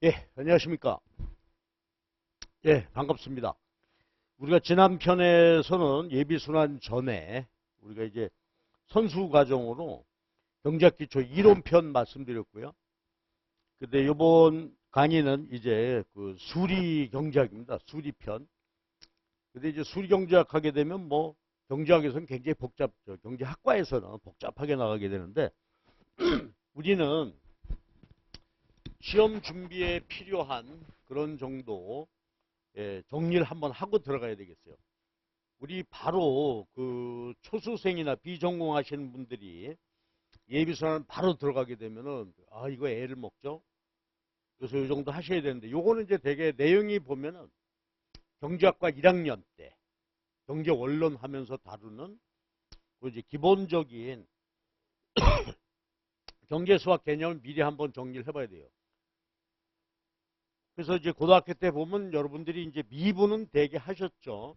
예, 안녕하십니까. 예, 반갑습니다. 우리가 지난 편에서는 예비순환 전에 우리가 이제 선수 과정으로 경제학 기초 이론편 말씀드렸고요. 근데 이번 강의는 이제 그 수리 경제학입니다. 수리편. 근데 이제 수리 경제학 하게 되면 뭐 경제학에서는 굉장히 복잡죠. 경제학과에서는 복잡하게 나가게 되는데 우리는 시험 준비에 필요한 그런 정도 정리를 한번 하고 들어가야 되겠어요. 우리 바로 그 초수생이나 비전공하시는 분들이 예비순환 바로 들어가게 되면은 이거 애를 먹죠. 그래서 이 정도 하셔야 되는데 요거는 이제 되게 내용이 보면은 경제학과 1학년 때 경제 원론 하면서 다루는 그 이제 기본적인 경제 수학 개념을 미리 한번 정리를 해봐야 돼요. 그래서 이제 고등학교 때 보면 여러분들이 이제 미분은 되게 하셨죠.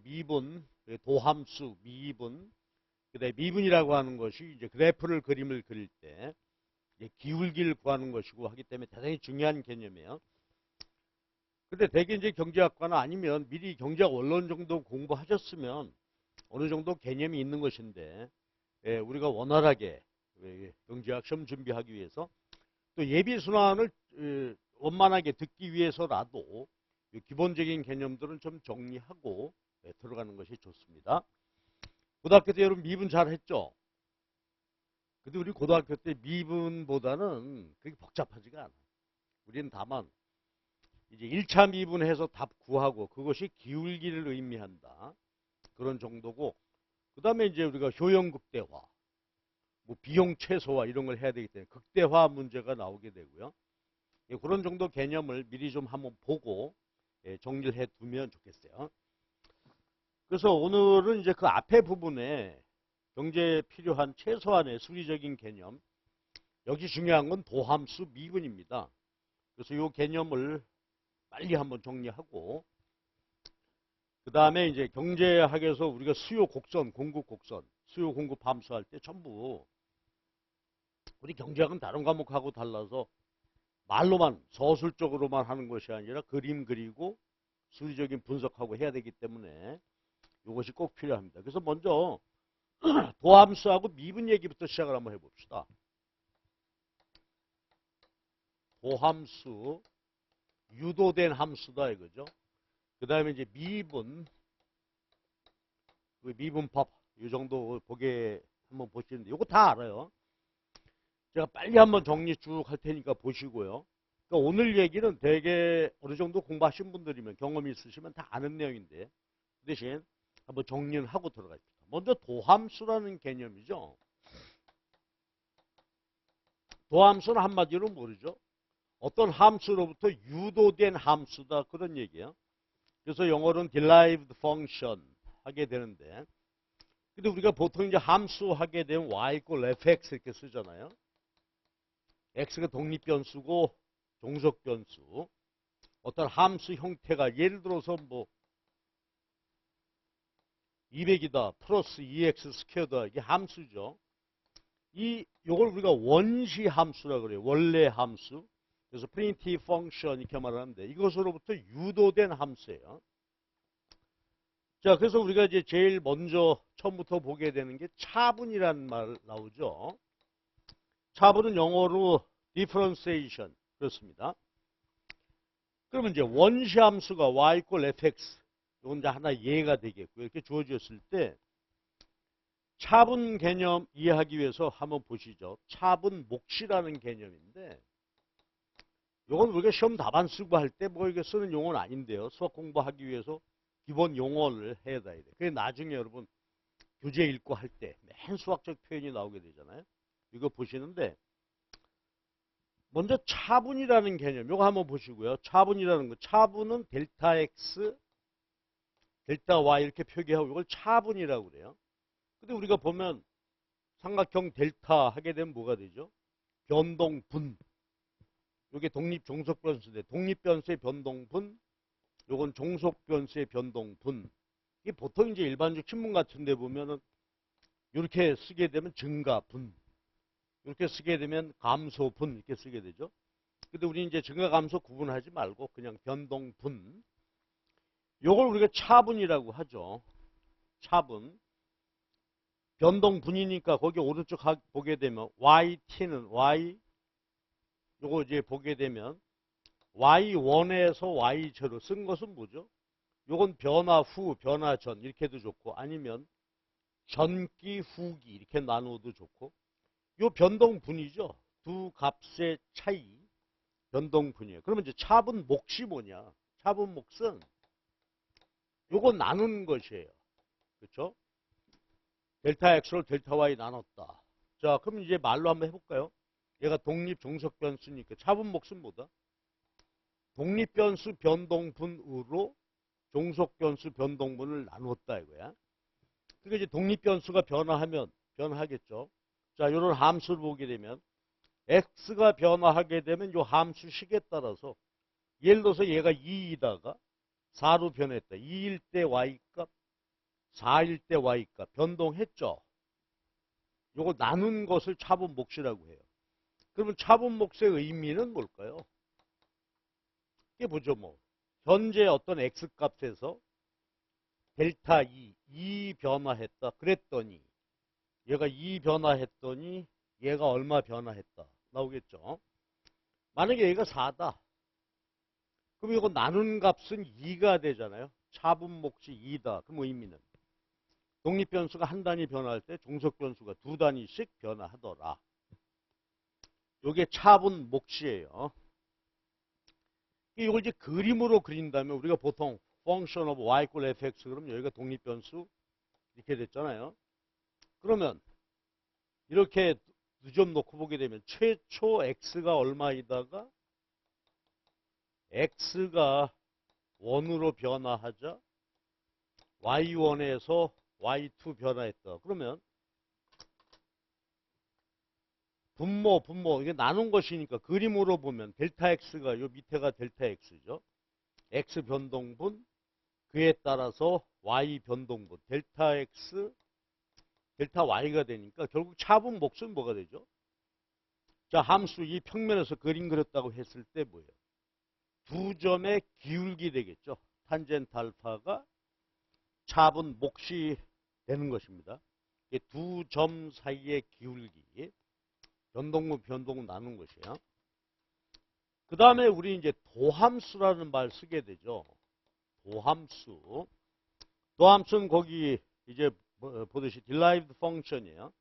미분, 도함수, 미분, 그다음에 미분이라고 하는 것이 이제 그래프를 그림을 그릴 때 기울기를 구하는 것이고 하기 때문에 대단히 중요한 개념이에요. 근데 대개 이제 경제학과나 아니면 미리 경제학 원론 정도 공부하셨으면 어느 정도 개념이 있는 것인데 우리가 원활하게 경제학 시험 준비하기 위해서 또 예비순환을 원만하게 듣기 위해서라도 기본적인 개념들은 좀 정리하고 들어가는 것이 좋습니다. 고등학교 때 여러분 미분 잘 했죠? 근데 우리 고등학교 때 미분보다는 그렇게 복잡하지가 않아. 우리는 다만 이제 1차 미분해서 답 구하고 그것이 기울기를 의미한다. 그런 정도고 그 다음에 이제 우리가 효용 극대화, 뭐 비용 최소화 이런 걸 해야 되기 때문에 극대화 문제가 나오게 되고요. 그런 정도 개념을 미리 좀 한번 보고 정리를 해 두면 좋겠어요. 그래서 오늘은 이제 그 앞에 부분에 경제에 필요한 최소한의 수리적인 개념, 여기 중요한 건 도함수 미분입니다. 그래서 이 개념을 빨리 한번 정리하고 그 다음에 이제 경제학에서 우리가 수요 곡선, 공급 곡선, 수요 공급 함수할 때 전부 우리 경제학은 다른 과목하고 달라서 말로만 서술적으로만 하는 것이 아니라 그림 그리고 수리적인 분석하고 해야 되기 때문에 이것이 꼭 필요합니다. 그래서 먼저 도함수하고 미분 얘기부터 시작을 한번 해봅시다. 도함수, 유도된 함수다 이거죠. 그 다음에 이제 미분, 미분법 이 정도 보게 한번 보시는데 이거 다 알아요. 제가 빨리 한번 정리 쭉 할 테니까 보시고요. 그러니까 오늘 얘기는 되게 어느 정도 공부하신 분들이면 경험이 있으시면 다 아는 내용인데 그 대신 한번 정리를 하고 들어가십시다. 먼저 도함수라는 개념이죠. 도함수는 한마디로 모르죠. 어떤 함수로부터 유도된 함수다 그런 얘기예요. 그래서 영어로는 derived function 하게 되는데 근데 우리가 보통 이제 함수 하게 되면 y equal fx 이렇게 쓰잖아요. x가 독립변수고 종속변수 어떤 함수 형태가 예를 들어서 뭐 200이다 플러스 2x 스퀘어다 이게 함수죠. 요걸 우리가 원시 함수라고 그래요. 원래 함수. 그래서 primitive function 이렇게 말하는데 이것으로부터 유도된 함수예요. 자, 그래서 우리가 이제 제일 먼저 처음부터 보게 되는 게 차분이라는 말 나오죠. 차분은 영어로 differentiation 그렇습니다. 그러면 이제 원시 함수가 y equal fx 이건 이제 하나 예가 되겠고요. 이렇게 주어졌을 때 차분 개념 이해하기 위해서 한번 보시죠. 차분 몫이라는 개념인데 이건 우리가 시험 답안 쓰고 할 때 뭐 이게 쓰는 용어는 아닌데요. 수학 공부하기 위해서 기본 용어를 해야 돼. 그게 나중에 여러분 교재 읽고 할 때 맨 수학적 표현이 나오게 되잖아요. 이거 보시는데 먼저 차분이라는 개념 이거 한번 보시고요. 차분이라는 거 차분은 델타 x, 델타 y 이렇게 표기하고 이걸 차분이라고 그래요. 근데 우리가 보면 삼각형 델타 하게 되면 뭐가 되죠? 변동분. 이게 독립종속변수인데 독립변수의 변동분, 요건 종속변수의 변동분. 이게 보통 이제 일반적 신문 같은 데 보면은 이렇게 쓰게 되면 증가분, 이렇게 쓰게 되면 감소분 이렇게 쓰게 되죠. 근데 우리 이제 증가감소 구분하지 말고 그냥 변동분. 요걸 우리가 차분이라고 하죠. 차분. 변동분이니까 거기 오른쪽 보게 되면 yt는 y 요거 이제 보게 되면 y1에서 y0 쓴 것은 뭐죠? 요건 변화 후, 변화 전 이렇게 해도 좋고 아니면 전기, 후기 이렇게 나누어도 좋고 요 변동분이죠. 두 값의 차이 변동분이에요. 그러면 이제 차분 몫이 뭐냐? 차분 몫은 요거 나눈 것이에요. 그렇죠? 델타 x를 델타 y 나눴다. 자, 그럼 이제 말로 한번 해볼까요? 얘가 독립 종속 변수니까 차분 몫은 뭐다? 독립 변수 변동분으로 종속 변수 변동분을 나눴다 이거야. 그러니까 이제 독립 변수가 변화하면 변화하겠죠. 자, 이런 함수를 보게 되면 x가 변화하게 되면 이 함수식에 따라서 예를 들어서 얘가 2이다가 4로 변했다. 2일 때 y값, 4일 때 y값 변동했죠. 요거 나눈 것을 차분 몫이라고 해요. 그러면 차분 몫의 의미는 뭘까요? 이게 뭐죠, 뭐. 현재 어떤 x값에서 델타 2 변화했다. 그랬더니 얘가 2 변화했더니 얘가 얼마 변화했다. 나오겠죠. 만약에 얘가 4다. 그럼 이거 나눈 값은 2가 되잖아요. 차분 몫이 2다. 그럼 의미는 독립변수가 한 단위 변화할 때 종속변수가 두 단위씩 변화하더라. 이게 차분 몫이에요. 이걸 이제 그림으로 그린다면 우리가 보통 function of y equal fx 그러면 여기가 독립변수 이렇게 됐잖아요. 그러면 이렇게 두 점 놓고 보게 되면 최초 x가 얼마이다가 x가 1으로 변화하자 y1에서 y2 변화했다. 그러면 분모 이게 나눈 것이니까 그림으로 보면 델타 x가 요 밑에가 델타 x죠. x 변동분 그에 따라서 y 변동분 델타 x 델타 y가 되니까 결국 차분 몫은 뭐가 되죠? 자, 함수 이 평면에서 그림 그렸다고 했을 때 뭐예요? 두 점의 기울기 되겠죠. 탄젠트 알파가 차분 몫이 되는 것입니다. 두 점 사이의 기울기 변동분 나눈 것이에요. 그 다음에 우리 이제 도함수라는 말 쓰게 되죠. 도함수는 거기 이제 보듯이 derived function이에요.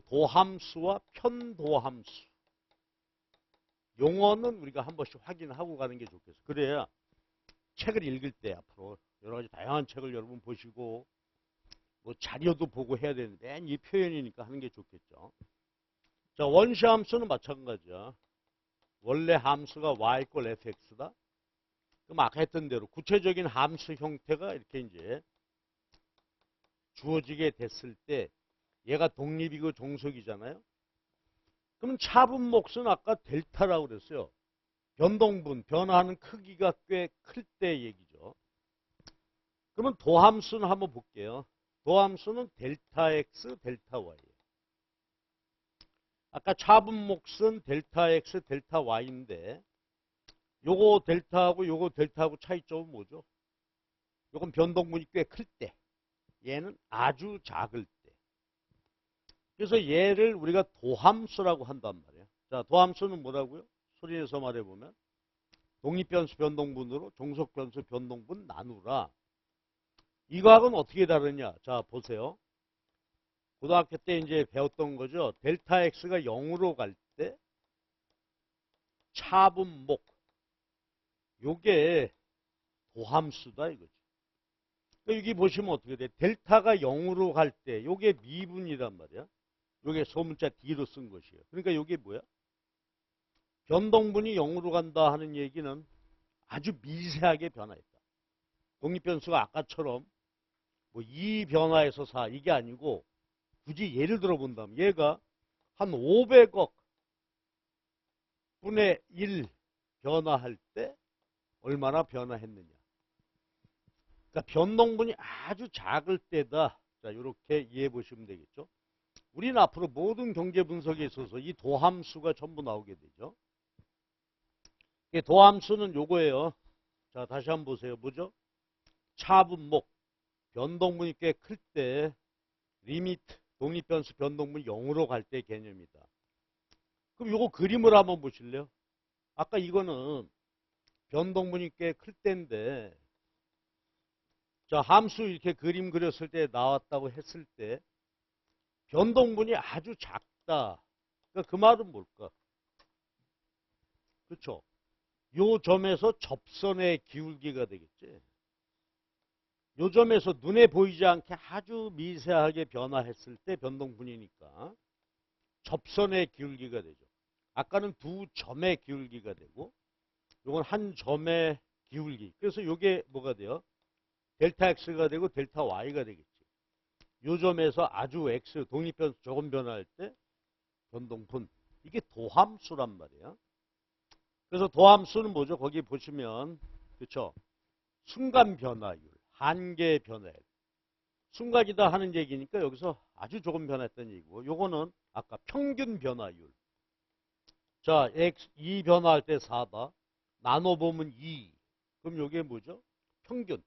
도함수와 편도함수. 용어는 우리가 한 번씩 확인하고 가는 게 좋겠어요. 그래야 책을 읽을 때 앞으로 여러 가지 다양한 책을 여러분 보시고 뭐 자료도 보고 해야 되는데 맨 이 표현이니까 하는 게 좋겠죠. 자, 원시 함수는 마찬가지야. 원래 함수가 y equal fx다. 그럼 아까 했던 대로 구체적인 함수 형태가 이렇게 이제 주어지게 됐을 때 얘가 독립이고 종속이잖아요. 그러면 차분 몫은 아까 델타라고 그랬어요. 변동분, 변화하는 크기가 꽤 클 때 얘기죠. 그러면 도함수는 한번 볼게요. 도함수는 델타 x, 델타 y. 아까 차분 몫은 델타 x, 델타 y인데 요거 델타하고 차이점은 뭐죠? 요건 변동분이 꽤 클 때. 얘는 아주 작을 때. 그래서 얘를 우리가 도함수라고 한단 말이에요. 자, 도함수는 뭐라고요? 소리내서 말해보면 독립변수 변동분으로 종속변수 변동분 나누라. 이거하고는 어떻게 다르냐? 자, 보세요. 고등학교 때 이제 배웠던 거죠. 델타 x가 0으로 갈 때 차분 몫. 요게 도함수다 이거죠. 그러니까 여기 보시면 어떻게 돼? 델타가 0으로 갈 때 요게 미분이란 말이야. 요게 소문자 D로 쓴 것이에요. 그러니까 요게 뭐야? 변동분이 0으로 간다 하는 얘기는 아주 미세하게 변화했다. 독립변수가 아까처럼 뭐 2 변화해서 4 이게 아니고 굳이 예를 들어 본다면 얘가 한 500억 분의 1 변화할 때 얼마나 변화했느냐. 그러니까 변동분이 아주 작을 때다. 자, 이렇게 이해해 보시면 되겠죠. 우리는 앞으로 모든 경제 분석에 있어서 이 도함수가 전부 나오게 되죠. 도함수는 요거예요. 자, 다시 한번 보세요. 뭐죠? 차분목, 변동분이 꽤 클 때, 리미트, 독립변수 변동분이 0으로 갈 때 개념이다. 그럼 요거 그림을 한번 보실래요? 아까 이거는 변동분이 꽤 클 때인데, 자, 함수 이렇게 그림 그렸을 때 나왔다고 했을 때, 변동분이 아주 작다. 그러니까 그 말은 뭘까? 그렇죠? 요 점에서 접선의 기울기가 되겠지. 요 점에서 눈에 보이지 않게 아주 미세하게 변화했을 때 변동분이니까 접선의 기울기가 되죠. 아까는 두 점의 기울기가 되고 요건 한 점의 기울기. 그래서 요게 뭐가 돼요? 델타 X가 되고 델타 Y가 되겠지. 요 점에서 아주 X 독립변수 조금 변화할 때 변동분. 이게 도함수란 말이야. 그래서 도함수는 뭐죠? 거기 보시면 그렇죠? 순간 변화율, 한계 변화율. 순간이다 하는 얘기니까 여기서 아주 조금 변했다는 얘기고 요거는 아까 평균 변화율. 자, X 2 변화할 때 4다. 나눠보면 2. 그럼 요게 뭐죠? 평균.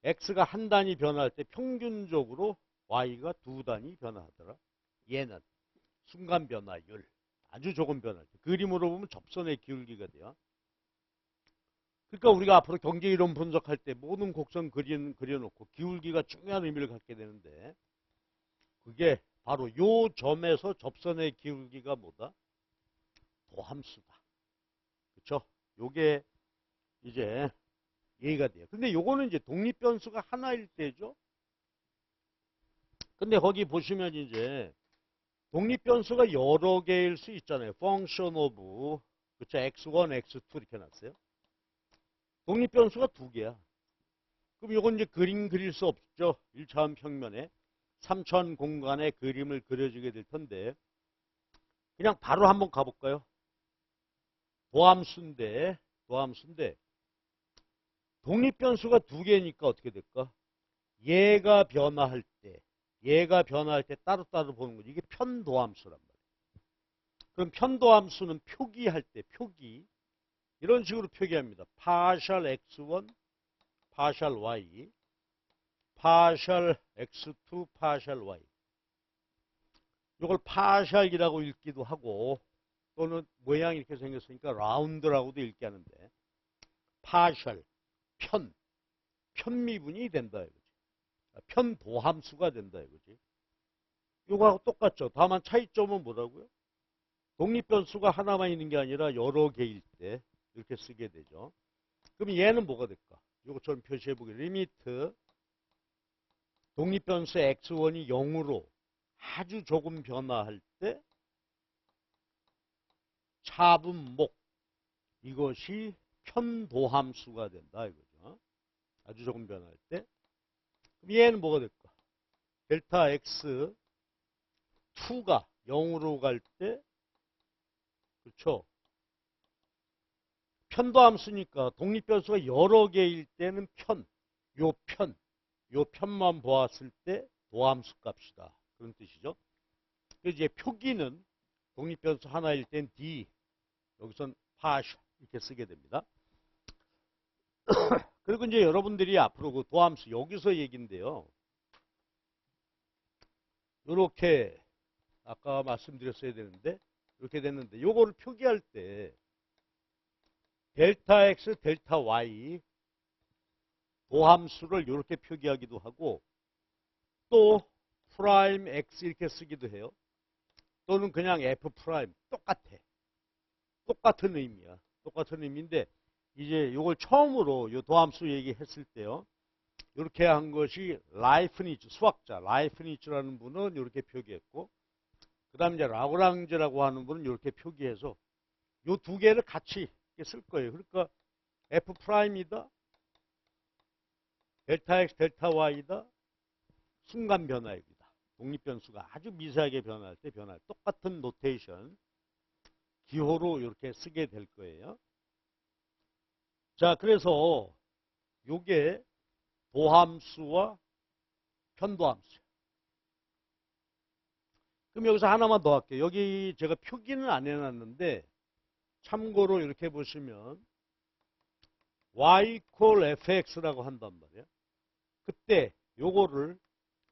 X가 한 단위 변화할 때 평균적으로 Y가 두 단위 변화하더라. 얘는 순간 변화율. 아주 조금 변화할 때. 그림으로 보면 접선의 기울기가 돼요. 그러니까 우리가 앞으로 경제이론 분석할 때 모든 곡선 그려놓고 기울기가 중요한 의미를 갖게 되는데 그게 바로 요 점에서 접선의 기울기가 뭐다? 도함수다. 그렇죠? 요게 이제 얘기가 돼요. 근데 요거는 이제 독립변수가 하나일 때죠. 근데 거기 보시면 이제 독립변수가 여러 개일 수 있잖아요. function of 그렇죠? x1, x2 이렇게 놨어요. 독립변수가 두 개야. 그럼 이건 이제 그림 그릴 수 없죠. 1차원 평면에 3차원 공간에 그림을 그려주게 될 텐데 그냥 바로 한번 가볼까요? 도함수인데 독립변수가 두 개니까 어떻게 될까? 얘가 변화할 때 따로따로 보는 거지. 이게 편도함수란 말이에요. 그럼 편도함수는 표기할 때 표기 이런 식으로 표기합니다. 파셜 x1, 파셜 y, 파셜 x2, 파셜 y. 이걸 파셜이라고 읽기도 하고 또는 모양이 이렇게 생겼으니까 라운드라고도 읽게 하는데 파셜, 편미분이 된다 이거지. 편도함수가 된다 이거지. 이거하고 똑같죠. 다만 차이점은 뭐라고요? 독립변수가 하나만 있는 게 아니라 여러 개일 때 이렇게 쓰게 되죠. 그럼 얘는 뭐가 될까? 이것처럼 표시해보기. 리미트 독립변수 x1이 0으로 아주 조금 변화할 때 차분목 이것이 편도함수가 된다 이거죠. 아주 조금 변화할 때. 그럼 얘는 뭐가 될까? 델타 x 2가 0으로 갈 때 그렇죠. 편도함수니까 독립변수가 여러 개일 때는 요 편만 보았을 때 도함수 값이다. 그런 뜻이죠. 그래서 이제 표기는 독립변수 하나일 땐 D, 여기선 파셜 이렇게 쓰게 됩니다. 그리고 이제 여러분들이 앞으로 그 도함수 여기서 얘기인데요. 이렇게 아까 말씀드렸어야 되는데 이렇게 됐는데 요거를 표기할 때 델타 X, 델타 Y 도함수를 이렇게 표기하기도 하고 또 프라임 X 이렇게 쓰기도 해요. 또는 그냥 F 프라임 똑같은 의미야. 똑같은 의미인데 이제 이걸 처음으로 요 도함수 얘기했을 때요. 이렇게 한 것이 라이프니츠 수학자 라이프니츠라는 분은 이렇게 표기했고 그다음에 이제 라그랑제라고 하는 분은 이렇게 표기해서 요 두 개를 같이 쓸 거예요. 그러니까 F 프라임이다. 델타 X, 델타 Y다. 순간 변화입니다. 독립변수가 아주 미세하게 변할 때 똑같은 노테이션 기호로 이렇게 쓰게 될 거예요. 자, 그래서 요게 도함수와 편도함수예요. 그럼 여기서 하나만 더 할게요. 여기 제가 표기는 안 해놨는데 참고로 이렇게 보시면 y equal fx라고 한단 말이야. 그때 요거를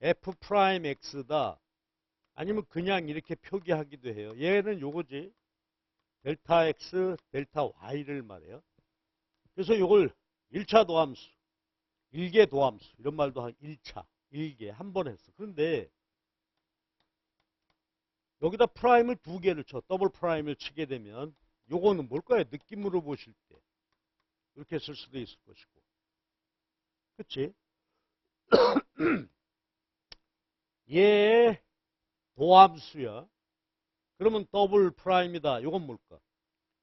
f 프라임 x다. 아니면 그냥 이렇게 표기하기도 해요. 얘는 요거지. 델타 x, 델타 y를 말해요. 그래서 요걸 1차 도함수, 1개 도함수 이런 말도 한 1차, 1개 한 번 했어. 그런데 여기다 프라임을 2개를 쳐. 더블 프라임을 치게 되면 요거는 뭘까요? 느낌으로 보실 때 이렇게 쓸 수도 있을 것이고. 그치? 얘의 도함수야. 그러면 더블 프라임이다. 요건 뭘까?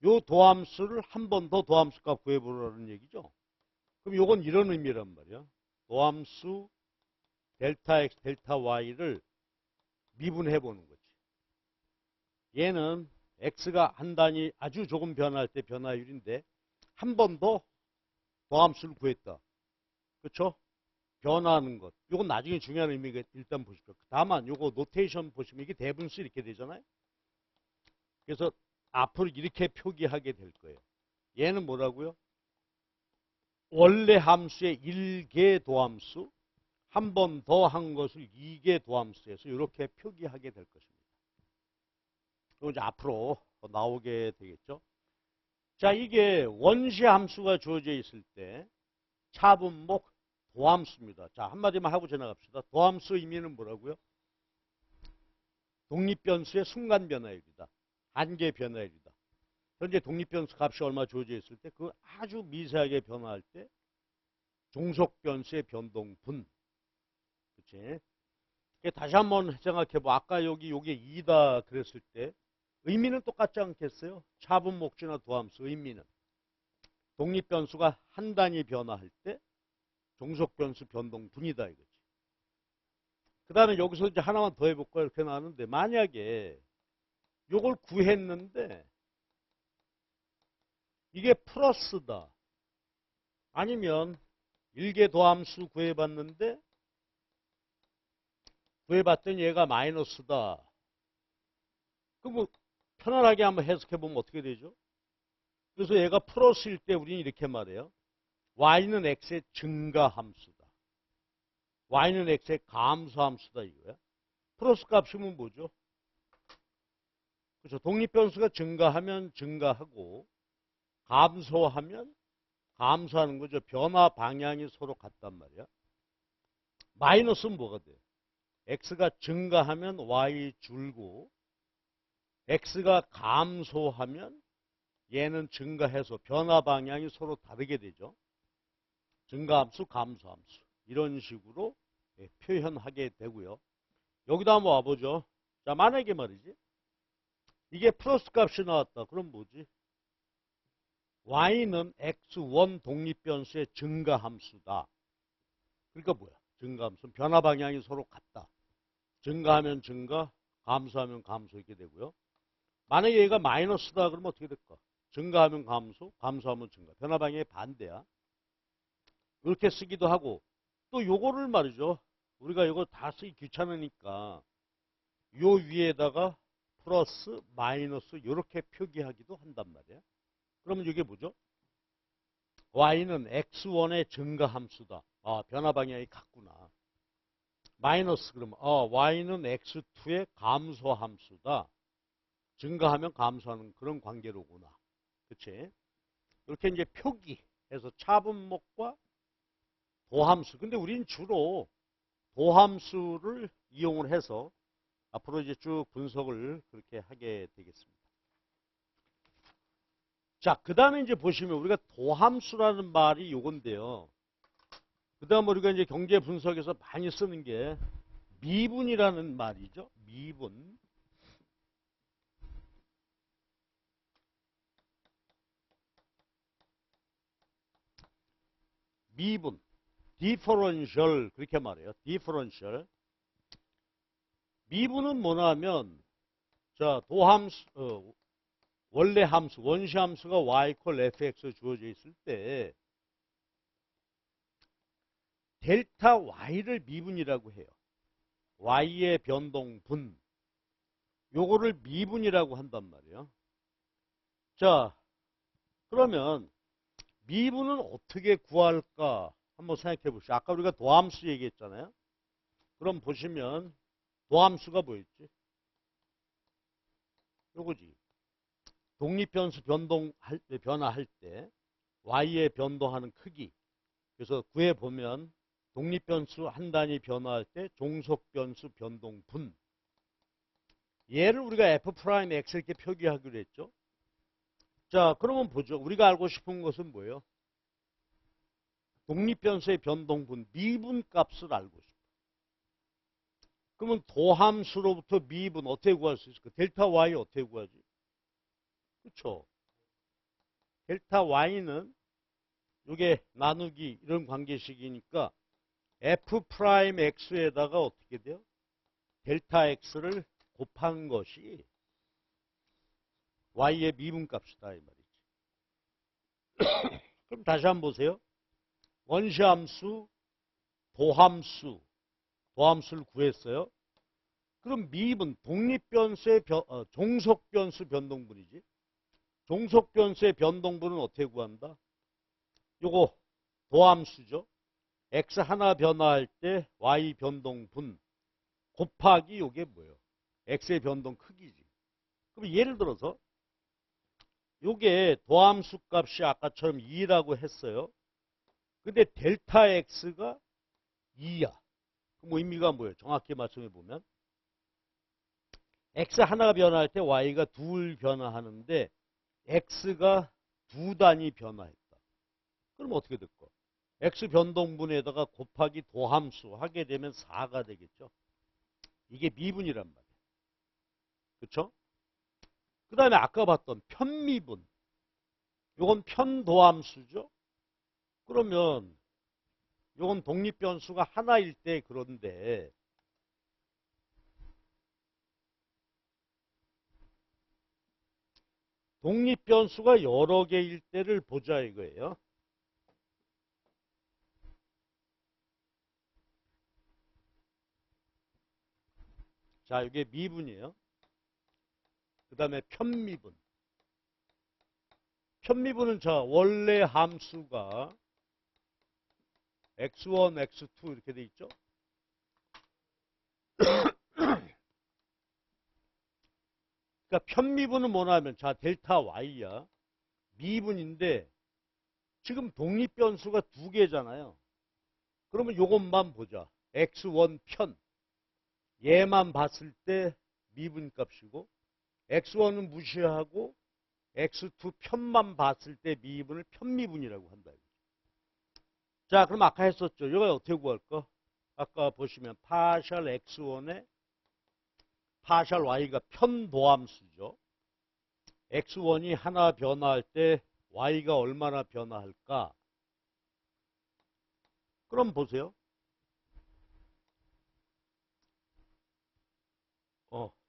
요 도함수를 한 번 더 도함수 값 구해보라는 얘기죠. 그럼 요건 이런 의미란 말이야. 도함수 델타 x, 델타 y를 미분해보는 거지. 얘는 x가 한 단위 아주 조금 변할 때 변화율인데 한 번 더 도함수를 구했다. 그렇죠? 변화하는 것. 요건 나중에 중요한 의미가 일단 보십시오. 다만 요거 노테이션 보시면 이게 대분수 이렇게 되잖아요. 그래서 앞으로 이렇게 표기하게 될 거예요. 얘는 뭐라고요? 원래 함수의 1개 도함수 한 번 더 한 것을 2개 도함수에서 이렇게 표기하게 될 것입니다. 그리고 이제 앞으로 나오게 되겠죠. 자, 이게 원시 함수가 주어져 있을 때 차분목 도함수입니다. 자, 한마디만 하고 지나갑시다. 도함수 의미는 뭐라고요? 독립변수의 순간 변화율이다. 한계 변화율이다. 현재 독립변수 값이 얼마 주어져 있을 때 그 아주 미세하게 변화할 때 종속변수의 변동분. 그치? 다시 한번 생각해봐. 아까 여기 요게 2다 그랬을 때 의미는 똑같지 않겠어요? 차분목지나 도함수 의미는 독립변수가 한 단위 변화할 때 종속변수 변동분이다 이거지. 그 다음에 여기서 이제 하나만 더 해볼까 이렇게 나왔는데 만약에 요걸 구했는데 이게 플러스다. 아니면 1개 도함수 구해봤는데 구해봤더니 얘가 마이너스다. 그럼 뭐 편안하게 한번 해석해보면 어떻게 되죠? 그래서 얘가 플러스일 때 우리는 이렇게 말해요. y는 x의 증가함수다. y는 x의 감소함수다 이거야. 플러스 값이면 뭐죠? 그렇죠. 독립변수가 증가하면 증가하고 감소하면 감소하는 거죠. 변화 방향이 서로 같단 말이야. 마이너스는 뭐가 돼? x가 증가하면 y 줄고 x가 감소하면 얘는 증가해서 변화 방향이 서로 다르게 되죠. 증가함수, 감소함수. 이런 식으로 표현하게 되고요. 여기다 한번 와보죠. 자, 만약에 말이지. 이게 플러스 값이 나왔다. 그럼 뭐지? y는 x1 독립변수의 증가함수다. 그러니까 뭐야? 증가함수. 변화 방향이 서로 같다. 증가하면 증가, 감소하면 감소 이렇게 되고요. 만약에 얘가 마이너스다 그러면 어떻게 될까? 증가하면 감소, 감소하면 증가. 변화 방향이 반대야. 이렇게 쓰기도 하고 또 요거를 말이죠. 우리가 이거 다 쓰기 귀찮으니까 요 위에다가 플러스, 마이너스 이렇게 표기하기도 한단 말이야. 그러면 이게 뭐죠? y는 x1의 증가함수다. 아, 변화 방향이 같구나. 마이너스 그러면 y는 x2의 감소함수다. 증가하면 감소하는 그런 관계로구나. 그치? 이렇게 이제 표기해서 차분목과 도함수. 근데 우리는 주로 도함수를 이용을 해서 앞으로 이제 쭉 분석을 그렇게 하게 되겠습니다. 자, 그 다음에 이제 보시면 우리가 도함수라는 말이 요건데요. 그 다음 우리가 이제 경제 분석에서 많이 쓰는 게 미분이라는 말이죠. 미분. 미분. 디퍼런셜 그렇게 말해요. 디퍼런셜. 미분은 뭐냐면 자, 도함수 원래 함수, 원시 함수가 y equal fx 주어져 있을 때 델타 y를 미분이라고 해요. y의 변동분. 요거를 미분이라고 한단 말이에요. 자, 그러면 미분은 어떻게 구할까? 한번 생각해 보시죠. 아까 우리가 도함수 얘기했잖아요. 그럼 보시면 도함수가 뭐였지? 요거지. 독립변수 변화할 때 y의 변동하는 크기. 그래서 구해 보면 독립변수 한 단위 변화할 때 종속변수 변동분. 얘를 우리가 f'x 이렇게 표기하기로 했죠. 자, 그러면 보죠. 우리가 알고 싶은 것은 뭐예요? 독립변수의 변동분, 미분 값을 알고 싶어요. 그러면 도함수로부터 미분 어떻게 구할 수 있을까? 델타 y 어떻게 구하지? 그렇죠. 델타 y는 이게 나누기 이런 관계식이니까 f'x에다가 어떻게 돼요? 델타 x를 곱한 것이 y의 미분값이다 이 말이지. 그럼 다시 한번 보세요. 원시함수, 도함수를 구했어요. 그럼 미분, 독립변수의 종속변수 변동분이지. 종속변수의 변동분은 어떻게 구한다? 요거 도함수죠. x 하나 변화할 때 y 변동분 곱하기 요게 뭐예요? x의 변동 크기지. 그럼 예를 들어서 요게 도함수 값이 아까처럼 2라고 했어요. 근데 델타 x가 2야. 그럼 의미가 뭐예요? 정확히 말씀해 보면 x 하나가 변화할 때 y가 둘 변화하는데 x가 두 단위 변화했다. 그럼 어떻게 될까? x 변동분에다가 곱하기 도함수 하게 되면 4가 되겠죠. 이게 미분이란 말이에요. 그렇죠? 그 다음에 아까 봤던 편미분. 요건 편도함수죠. 그러면 요건 독립변수가 하나일 때 그런데 독립변수가 여러 개일 때를 보자 이거예요. 자, 이게 미분이에요. 그 다음에 편미분. 편미분은 자, 원래 함수가 x1, x2 이렇게 돼 있죠. 그러니까 편미분은 뭐냐면 자, 델타 y야. 미분인데 지금 독립변수가 두 개잖아요. 그러면 요것만 보자. x1 편. 얘만 봤을 때 미분값이고 x1은 무시하고 x2 편만 봤을 때 미분을 편미분이라고 한다. 자, 그럼 아까 했었죠. 이거 어떻게 구할까? 아까 보시면 파셜 x1에 파셜 y가 편도함수죠. x1이 하나 변화할 때 y가 얼마나 변화할까? 그럼 보세요.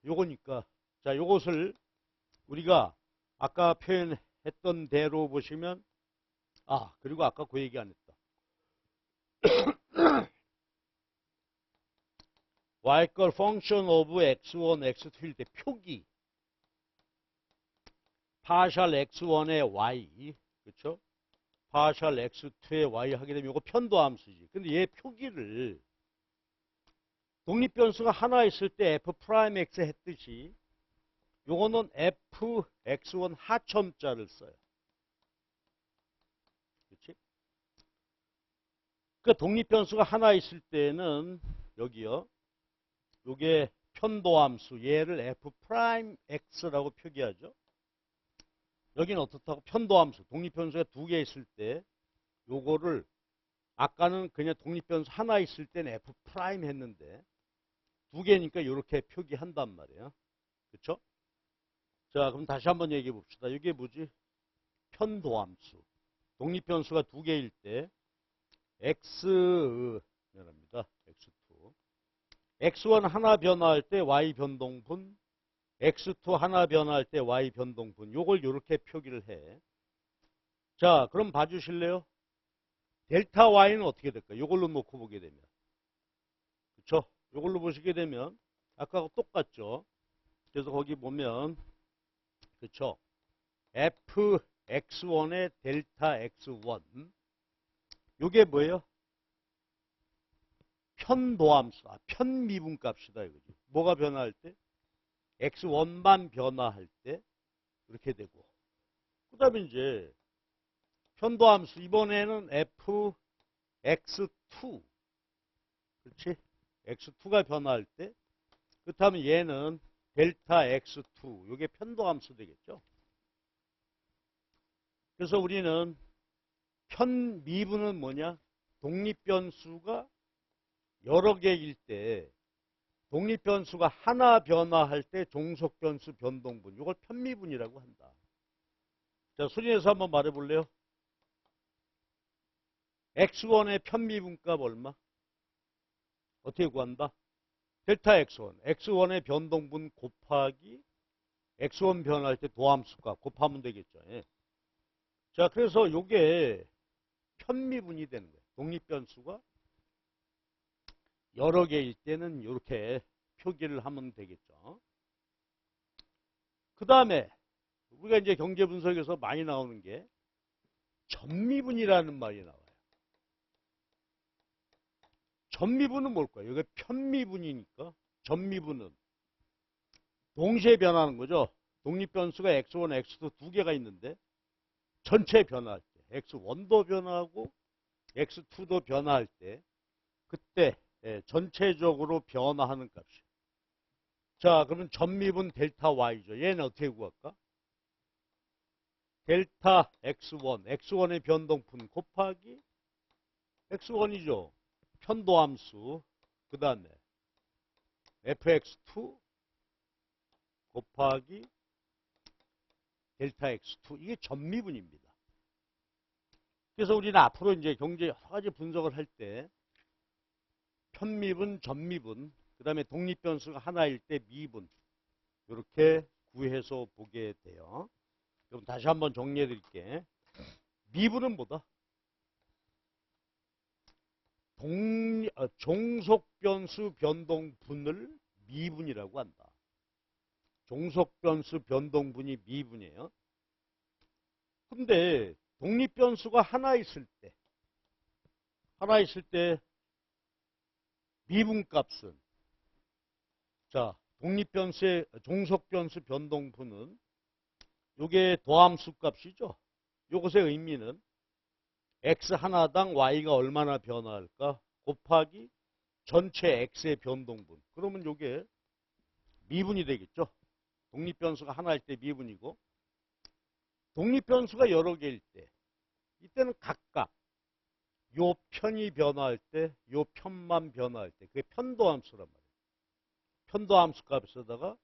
요거니까. 자, 요것을 우리가 아까 표현했던 대로 보시면 그리고 아까 그 얘기 안 했다. y걸 function of x1, x2일 때 표기. 파셜 x1의 y, 그렇죠? 파셜 x2의 y 하게 되면 이거 편도함수지. 근데 얘 표기를 독립변수가 하나 있을 때 f'x 했듯이 요거는 fx1 하첨자를 써요. 그렇지? 그 독립변수가 하나 있을 때는 여기요. 요게 편도함수 얘를 f'x라고 표기하죠. 여기는 어떻다고? 편도함수 독립변수가 두 개 있을 때 요거를 아까는 그냥 독립변수 하나 있을 때는 f' 했는데 두 개니까 이렇게 표기한단 말이에요. 그렇죠? 자, 그럼 다시 한번 얘기해 봅시다. 이게 뭐지? 편도함수. 독립변수가 두 개일 때 미안합니다. x2. x1 하나 변화할 때 y 변동분, x2 하나 변화할 때 y 변동분. 요걸 이렇게 표기를 해. 자, 그럼 봐주실래요? 델타 y는 어떻게 될까? 요걸로 놓고 보게 되면. 그렇죠? 요걸로 보시게 되면 아까하고 똑같죠? 그래서 거기 보면 그렇죠? x1의 델타 x1. 요게 뭐예요? 편도함수, 편미분값이다 이거지. 뭐가 변화할 때? x1만 변화할 때 이렇게 되고. 그 다음에 이제 편도함수 이번에는 fx2. 그렇지? x2가 변화할 때 그렇다면 얘는 델타 x2. 이게 편도함수 되겠죠? 그래서 우리는 편미분은 뭐냐? 독립변수가 여러 개일 때 독립변수가 하나 변화할 때 종속변수 변동분. 이걸 편미분이라고 한다. 자, 순위에서 한번 말해볼래요? x1의 편미분값 얼마? 어떻게 구한다? 델타 x1. x1의 변동분 곱하기 x1 변화할 때 도함수값 곱하면 되겠죠. 예. 자, 그래서 이게 편미분이 되는 거예요. 독립변수가 여러 개일 때는 이렇게 표기를 하면 되겠죠. 그 다음에 우리가 이제 경제분석에서 많이 나오는 게 전미분이라는 말이 나와요. 전미분은 뭘까요? 이게 편미분이니까 전미분은 동시에 변하는 거죠. 독립변수가 x1, x2 두 개가 있는데 전체 변화할 때 x1도 변화하고 x2도 변화할 때 그때 전체적으로 변화하는 값이에요. 자, 그러면 전미분 델타 y죠. 얘는 어떻게 구할까? 델타 x1, x1의 변동분 곱하기 x1이죠. 편도함수. 그 다음에 fx2 곱하기 델타 x2. 이게 전미분입니다. 그래서 우리는 앞으로 이제 경제 여러 가지 분석을 할 때 편미분, 전미분, 그 다음에 독립변수가 하나일 때 미분 이렇게 구해서 보게 돼요. 그럼 다시 한번 정리해 드릴게. 미분은 뭐다? 종속변수 변동분을 미분이라고 한다. 종속변수 변동분이 미분이에요. 근데 독립변수가 하나 있을 때 미분값은 자, 독립변수의 종속변수 변동분은 요게 도함수 값이죠. 요것의 의미는 x 하나당 y가 얼마나 변화할까? 곱하기 전체 x의 변동분. 그러면 요게 미분이 되겠죠. 독립변수가 하나일 때 미분이고 독립변수가 여러 개일 때 이때는 각각 요 편이 변화할 때 요 편만 변화할 때 그게 편도함수란 말이에요. 편도함수 값에다가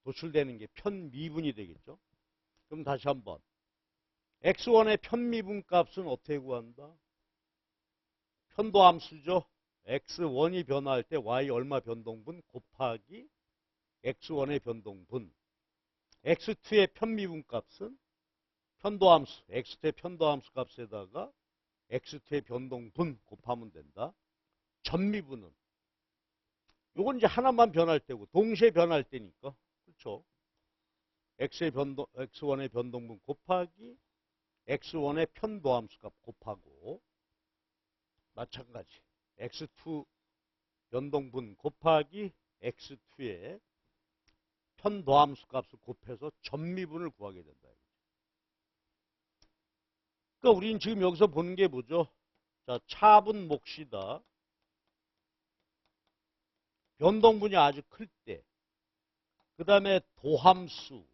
도출되는 게 편미분이 되겠죠. 그럼 다시 한번 x1의 편미분 값은 어떻게 구한다? 편도함수죠. x1이 변화할 때 y 얼마 변동분 곱하기 x1의 변동분. x2의 편미분 값은 편도함수, x2의 편도함수 값에다가 x2의 변동분 곱하면 된다. 전미분은 요건 이제 하나만 변할 때고 동시에 변할 때니까 그렇죠. x1의 변동분 곱하기 x1의 편도함수값 곱하고 마찬가지 x2 변동분 곱하기 x2의 편도함수 값을 곱해서 전미분을 구하게 된다. 그러니까 우리는 지금 여기서 보는 게 뭐죠? 자, 차분 몫이다. 변동분이 아주 클 때. 그 다음에 도함수.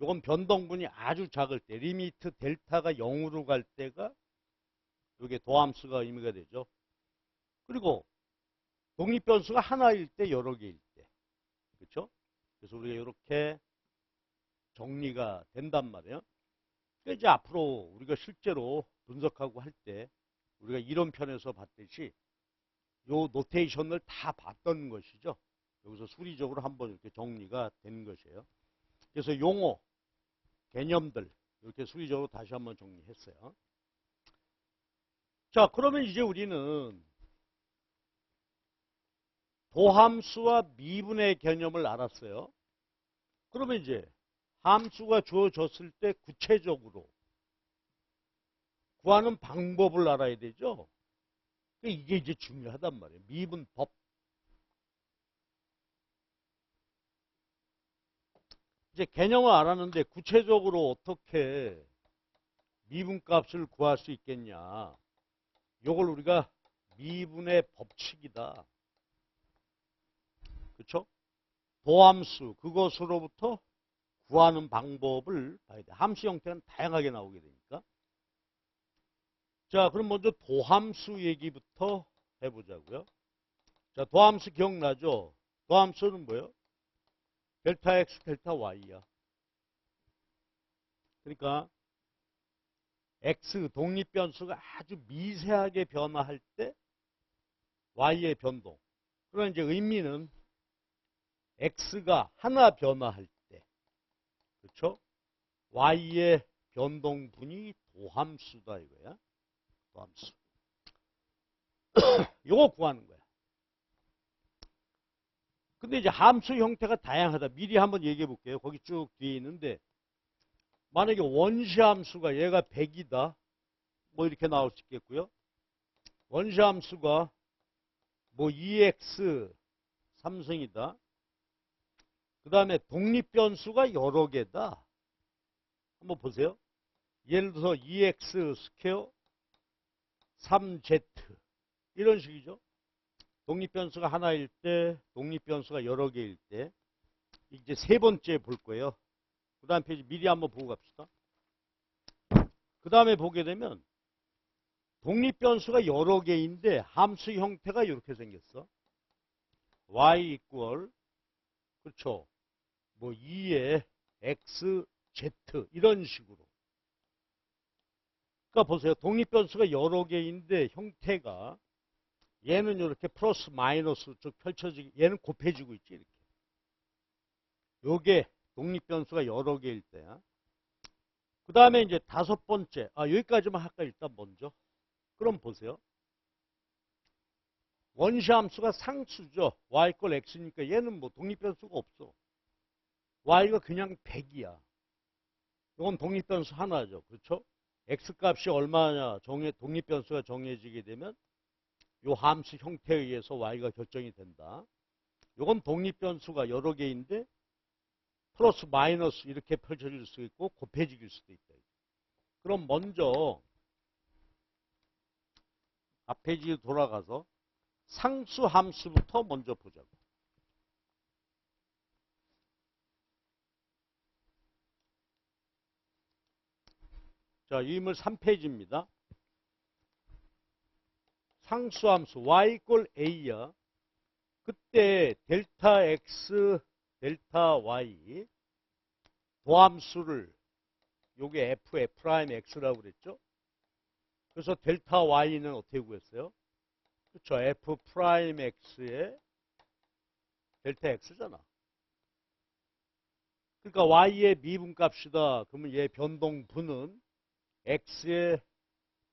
이건 변동분이 아주 작을 때. 리미트 델타가 0으로 갈 때가 이게 도함수가 의미가 되죠. 그리고 독립변수가 하나일 때 여러 개일 때. 그렇죠? 그래서 우리가 이렇게 정리가 된단 말이에요. 그러니까 이제 앞으로 우리가 실제로 분석하고 할 때 우리가 이론편에서 봤듯이 요 노테이션을 다 봤던 것이죠. 여기서 수리적으로 한번 이렇게 정리가 된 것이에요. 그래서 용어, 개념들 이렇게 수리적으로 다시 한번 정리했어요. 자, 그러면 이제 우리는 도함수와 미분의 개념을 알았어요. 그러면 이제 함수가 주어졌을 때 구체적으로 구하는 방법을 알아야 되죠. 이게 이제 중요하단 말이에요. 미분법. 이제 개념을 알았는데 구체적으로 어떻게 미분값을 구할 수 있겠냐. 이걸 우리가 미분의 법칙이다. 그렇죠? 도함수 그것으로부터 구하는 방법을 봐야 돼. 함수 형태는 다양하게 나오게 되니까. 자, 그럼 먼저 도함수 얘기부터 해보자고요. 자, 도함수 기억나죠? 도함수는 뭐예요? 델타 x, 델타 y야. 그러니까 x 독립변수가 아주 미세하게 변화할 때 y의 변동. 그런 이제 의미는 x가 하나 변화할 때, 그렇죠? y의 변동분이 도함수다 이거야. 도함수. 요거 구하는 거야. 근데 이제 함수 형태가 다양하다. 미리 한번 얘기해 볼게요. 거기 쭉 뒤에 있는데 만약에 원시함수가 얘가 100이다. 뭐 이렇게 나올 수 있겠고요. 원시함수가 뭐 2x 3승이다. 그 다음에 독립변수가 여러 개다. 한번 보세요. 예를 들어서 2x 스퀘어 3z 이런 식이죠. 독립변수가 하나일 때, 독립변수가 여러 개일 때. 이제 세 번째 볼 거예요. 그 다음 페이지 미리 한번 보고 갑시다. 그 다음에 보게 되면 독립변수가 여러 개인데 함수 형태가 이렇게 생겼어. y equal 그렇죠. 뭐 2의 x, z 이런 식으로. 그러니까 보세요. 독립변수가 여러 개인데 형태가 얘는 이렇게 플러스 마이너스 쭉 펼쳐지기 얘는 곱해지고 있지 이렇게. 요게 독립변수가 여러 개일 때야. 그 다음에 이제 다섯 번째. 여기까지만 할까 일단 먼저. 그럼 보세요. 원시함수가 상수죠. y 꼴 x니까 얘는 뭐 독립변수가 없어. y가 그냥 100이야. 이건 독립변수 하나죠. 그렇죠? x값이 얼마냐 독립변수가 정해지게 되면 이 함수 형태에 의해서 y가 결정이 된다. 이건 독립변수가 여러 개인데 플러스 마이너스 이렇게 펼쳐질 수 있고 곱해질 수도 있다. 그럼 먼저 앞 페이지 돌아가서 상수 함수부터 먼저 보자고. 자, 유인물 3페이지입니다. 상수함수 y 꼴 a야. 그때 델타 x, 델타 y 도함수를 요게 f, f'x라고 그랬죠. 그래서 델타 y는 어떻게 구했어요? 그렇죠. f'x의 델타 x잖아. 그러니까 y의 미분값이다. 그러면 얘 변동분은 x의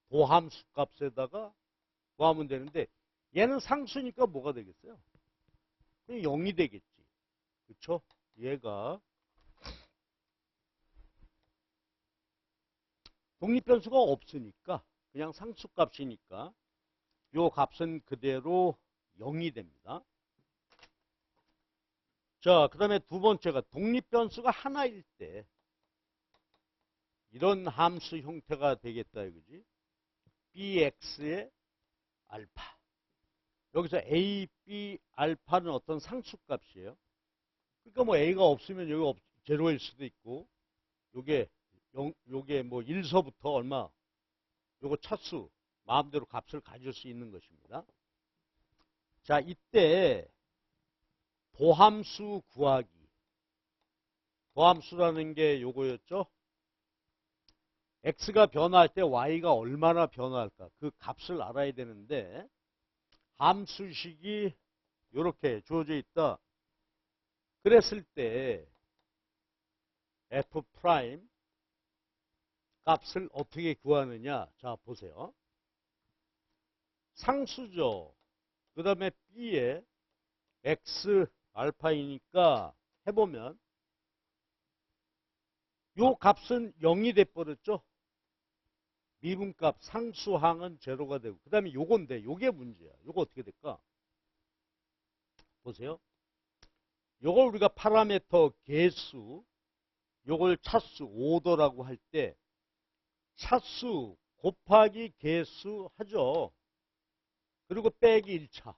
도함수 값에다가 구하면 되는데 얘는 상수니까 뭐가 되겠어요? 그냥 0이 되겠지. 그렇죠? 얘가 독립변수가 없으니까 그냥 상수값이니까 요 값은 그대로 0이 됩니다. 자, 그 다음에 두 번째가 독립변수가 하나일 때 이런 함수 형태가 되겠다 이거지. bx의 알파. 여기서 a, b, 알파는 어떤 상수값이에요. 그러니까 뭐 a가 없으면 여기 제로일 수도 있고 요게 뭐 1서부터 얼마 요거 차수 마음대로 값을 가질 수 있는 것입니다. 자, 이때 도함수 구하기. 도함수라는 게 요거였죠. x가 변화할 때 y가 얼마나 변화할까 그 값을 알아야 되는데 함수식이 이렇게 주어져 있다. 그랬을 때 f' 값을 어떻게 구하느냐. 자, 보세요. 상수죠. 그 다음에 b에 x 알파이니까 해보면 요 값은 0이 돼버렸죠. 미분값 상수항은 제로가 되고 그 다음에 요건데 요게 문제야. 요거 어떻게 될까? 보세요. 요걸 우리가 파라미터 개수, 요걸 차수, 오더라고 할 때 차수 곱하기 개수 하죠. 그리고 빼기 1차.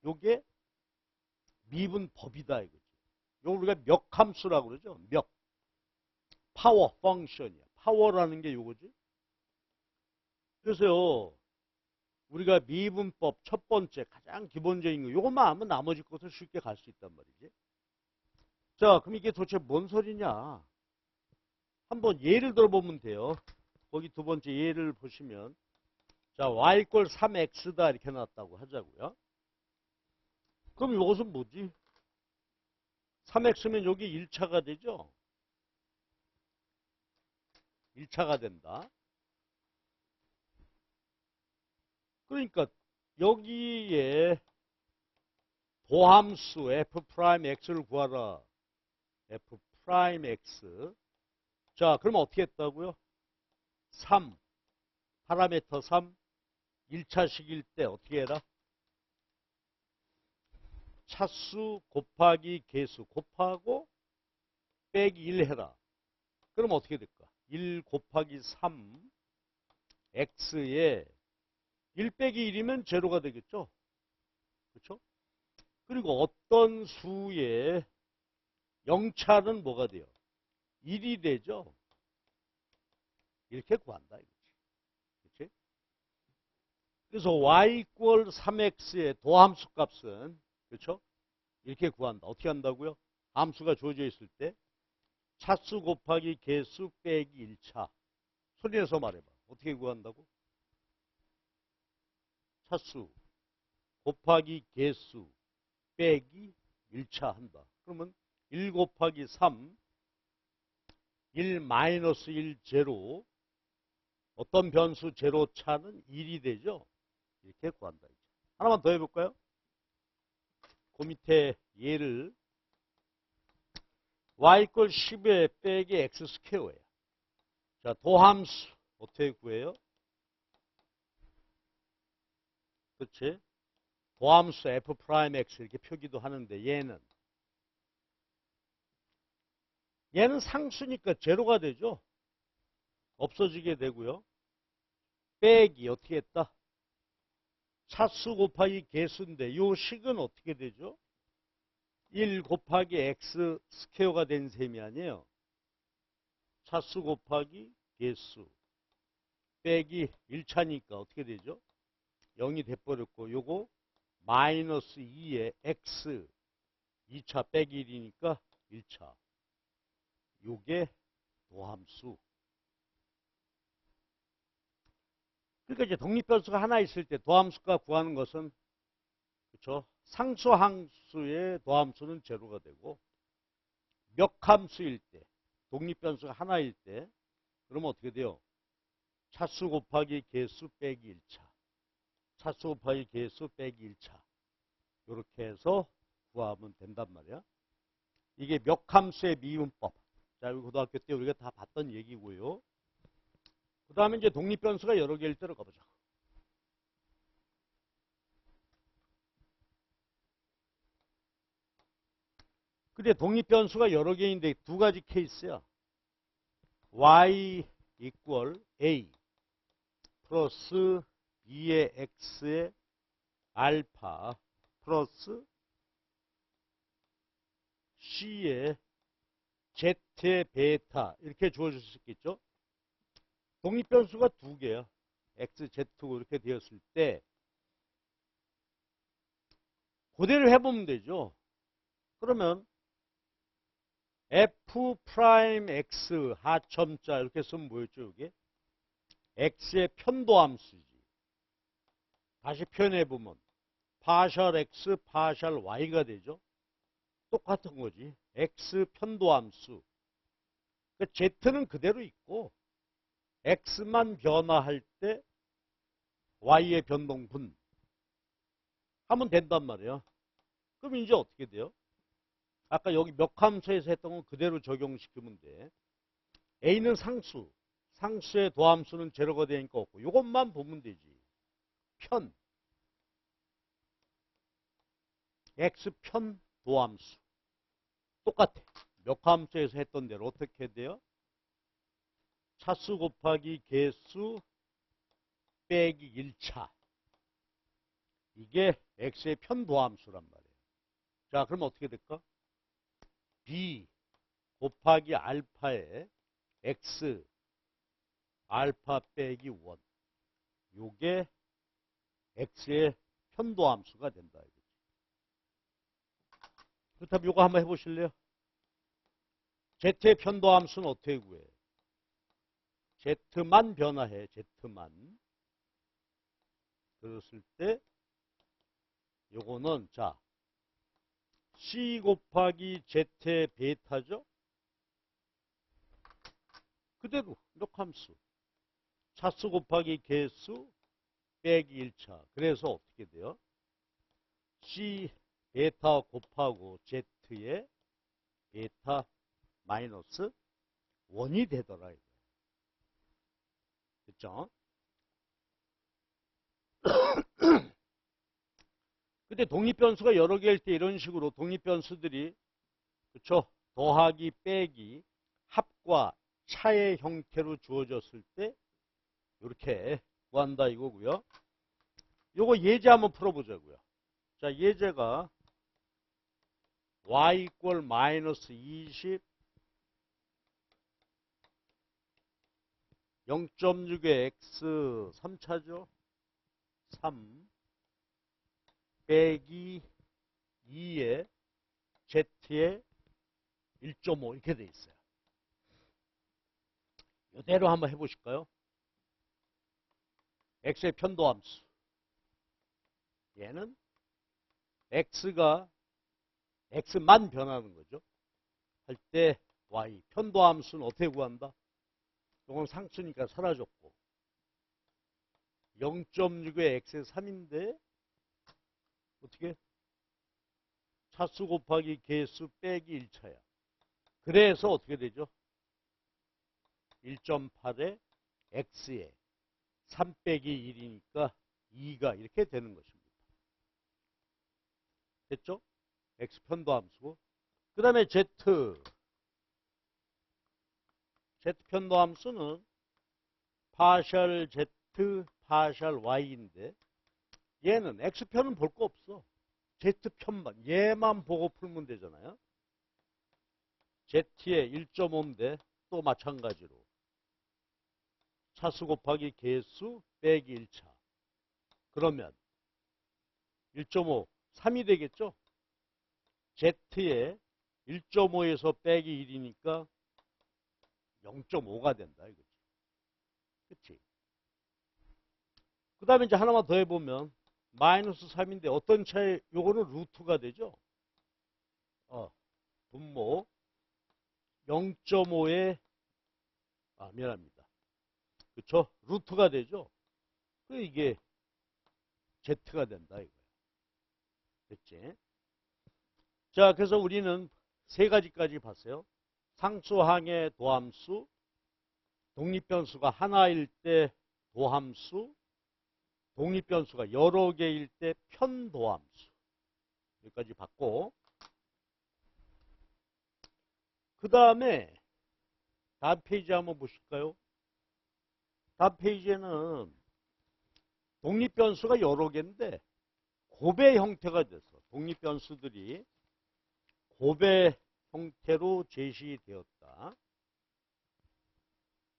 요게 미분법이다 이거지. 요걸 우리가 몇 함수라고 그러죠. 몇. 파워 펑션이야. 파워라는 게 요거지. 그래서요. 우리가 미분법 첫 번째 가장 기본적인 거 요것만 하면 나머지 것을 쉽게 갈 수 있단 말이지. 자, 그럼 이게 도대체 뭔 소리냐? 한번 예를 들어보면 돼요. 거기 두 번째 예를 보시면 자, y = 3x다 이렇게 나왔다고 하자고요. 그럼 이것은 뭐지? 3x면 여기 1차가 되죠? 1차가 된다. 그러니까 여기에 도함수 f'x를 구하라. f'x. 자, 그러면 어떻게 했다고요? 3. 파라미터 3. 1차식일 때 어떻게 해라? 차수 곱하기 개수 곱하고 빼기 1 해라. 그럼 어떻게 될까? 1 곱하기 3 x에 1 빼기 1이면 제로가 되겠죠? 그렇죠? 그리고 어떤 수의 0차는 뭐가 돼요? 1이 되죠? 이렇게 구한다 이거지. 그렇지? 그래서 y = 3x의 도함수 값은 그렇죠? 이렇게 구한다. 어떻게 한다고요? 함수가 주어져 있을 때 차수 곱하기 개수 빼기 1차. 소리내서 말해봐. 어떻게 구한다고? 차수 곱하기 개수 빼기 1차 한다. 그러면 1 곱하기 3 1 마이너스 1 제로 어떤 변수 제로 차는 1이 되죠. 이렇게 구한다. 하나만 더 해볼까요? 그 밑에 예를 y = 10에 빼기 x 스퀘어예요. 자, 도함수 어떻게 구해요? 그렇지? 도함수 f'x 이렇게 표기도 하는데 얘는 상수니까 제로가 되죠. 없어지게 되고요. 빼기 어떻게 했다? 차수 곱하기 개수인데 요 식은 어떻게 되죠? 1 곱하기 x 스퀘어가 된 셈이 아니에요. 차수 곱하기 개수 빼기 1차니까 어떻게 되죠? 0이 돼버렸고 요거 마이너스 2에 x 2차 빼기 1이니까 1차. 요게 도함수. 그러니까 이제 독립변수가 하나 있을 때 도함수가 구하는 것은 그렇죠? 상수함수의 도함수는 제로가 되고 멱함수일 때 독립변수가 하나일 때 그러면 어떻게 돼요? 차수 곱하기 개수 빼기 1차. 차수 곱하기 개수 빼기 1차. 이렇게 해서 구하면 된단 말이야. 이게 멱함수의 미분법. 자, 우리 고등학교 때 우리가 다 봤던 얘기고요. 그 다음에 이제 독립변수가 여러 개일 때로 가보자. 근데 독립변수가 여러 개인데 두 가지 케이스야. y = a 플러스 2의 x의 알파 플러스 c의 z의 베타 이렇게 주어질 수 있겠죠. 독립변수가 두 개야. x, z고 이렇게 되었을 때 그대로 해보면 되죠. 그러면 f'x 하첨자 이렇게 쓰면 뭐였죠? 이게 x의 편도함수지. 다시 표현해보면 파셜 x, 파셜 y가 되죠. 똑같은 거지. x 편도함수. 그러니까 z는 그대로 있고 x만 변화할 때 y의 변동분 하면 된단 말이에요. 그럼 이제 어떻게 돼요? 아까 여기 멱함수에서 했던 건 그대로 적용시키면 돼. a는 상수. 상수의 도함수는 제로가 되니까 없고 이것만 보면 되지. 편. x편 도함수. 똑같아. 몇 함수에서 했던 대로 어떻게 해야 돼요? 차수 곱하기 개수 빼기 1차. 이게 x의 편도함수란 말이에요. 자, 그럼 어떻게 될까? b 곱하기 알파에 x 알파 빼기 1. 요게 x의 편도함수가 된다. 그렇다면 요거 한번 해보실래요? z의 편도함수는 어떻게 구해? z만 변화해. z만. 그랬을 때 요거는 자 c 곱하기 z의 베타죠? 그대로 역함수. 차수 곱하기 개수 빼기 1차. 그래서 어떻게 돼요? c 베타 곱하고 z의 베타 마이너스 1이 되더라. 됐죠? 근데 독립변수가 여러 개일 때 이런 식으로 독립변수들이 그렇죠? 더하기 빼기 합과 차의 형태로 주어졌을 때 이렇게 구한다 이거고요. 요거 예제 한번 풀어보자고요. 자, 예제가 y 이퀄 마이너스 20 0.6의 x 3차죠. 3 빼기 2의 z의 1.5 이렇게 돼 있어요. 이대로 한번 해보실까요? x의 편도함수. 얘는 x만 변하는 거죠. 할 때 y 편도함수는 어떻게 구한다? 이건 상수니까 사라졌고 0.6의 x의 3인데 어떻게? 차수 곱하기 개수 빼기 1차야. 그래서 어떻게 되죠? 1.8의 x에 3 빼기 1이니까 2가 이렇게 되는 것입니다. 됐죠? x 편도함수고 그 다음에 z 편도함수는 파셜 z 파셜 y인데 얘는 x편은 볼 거 없어. z편만 얘만 보고 풀면 되잖아요. z의 1.5인데 또 마찬가지로 차수 곱하기 개수 빼기 1차. 그러면 1.5 3이 되겠죠? z의 1.5에서 빼기 1이니까 0.5가 된다 이거지. 그치? 그 다음에 이제 하나만 더 해보면 마이너스 3인데 어떤 차에 요거는 루트가 되죠? 분모 0.5에 미안합니다. 그쵸? 루트가 되죠? 그 이게 z가 된다 이거예요. 됐지? 자, 그래서 우리는 세 가지까지 봤어요. 상수항의 도함수, 독립변수가 하나일 때 도함수, 독립변수가 여러 개일 때 편도함수. 여기까지 봤고 그 다음에 다음 페이지 한번 보실까요? 다음 페이지에는 독립변수가 여러 개인데 곱의 형태가 됐어. 독립변수들이 곱의 형태로 제시되었다.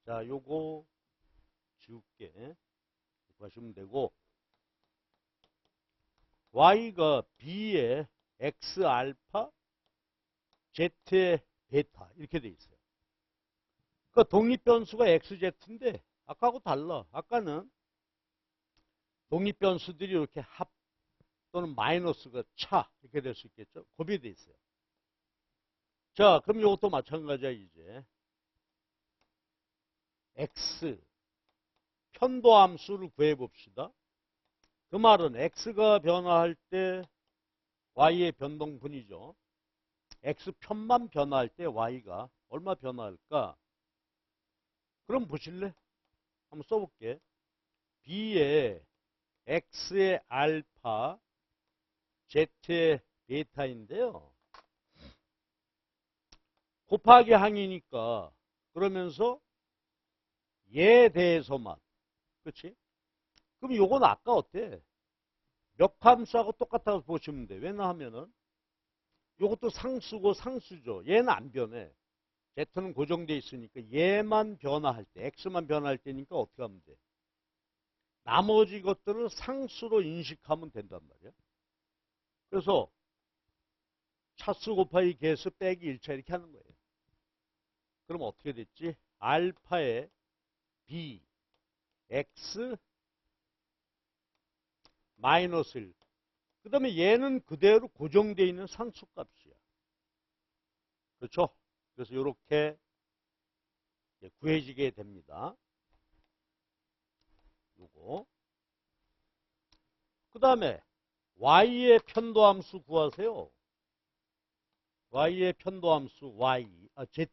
자, 요거 지울게. 하시면 되고 y가 b의 x 알파 z의 베타 이렇게 돼 있어요. 그러니까 독립변수가 xz인데 아까하고 달라. 아까는 독립변수들이 이렇게 합 또는 마이너스가 차 이렇게 될 수 있겠죠. 곱이 돼 있어요. 자, 그럼 이것도 마찬가지야 이제. x 편도함수를 구해봅시다. 그 말은 x가 변화할 때 y의 변동분이죠. x편만 변화할 때 y가 얼마 변화할까? 그럼 보실래? 한번 써볼게. B에 X의 알파, Z의 베타인데요. 곱하기 항이니까 그러면서 얘에 대해서만. 그렇지? 그럼 요건 아까 어때? 역함수하고 똑같다고 보시면 돼. 왜냐하면은 요것도 상수고 상수죠. 얘는 안 변해. Z는 고정돼 있으니까 얘만 변화할 때, X만 변화할 때니까 어떻게 하면 돼? 나머지 것들을 상수로 인식하면 된단 말이야. 그래서 차수 곱하기 개수 빼기 1차 이렇게 하는 거예요. 그럼 어떻게 됐지? 알파의 B, X, 마이너스 1. 그 다음에 얘는 그대로 고정되어 있는 상수값이야. 그렇죠? 그래서 이렇게 구해지게 됩니다. 요거. 그 다음에 y의 편도함수 구하세요. y의 편도함수 z.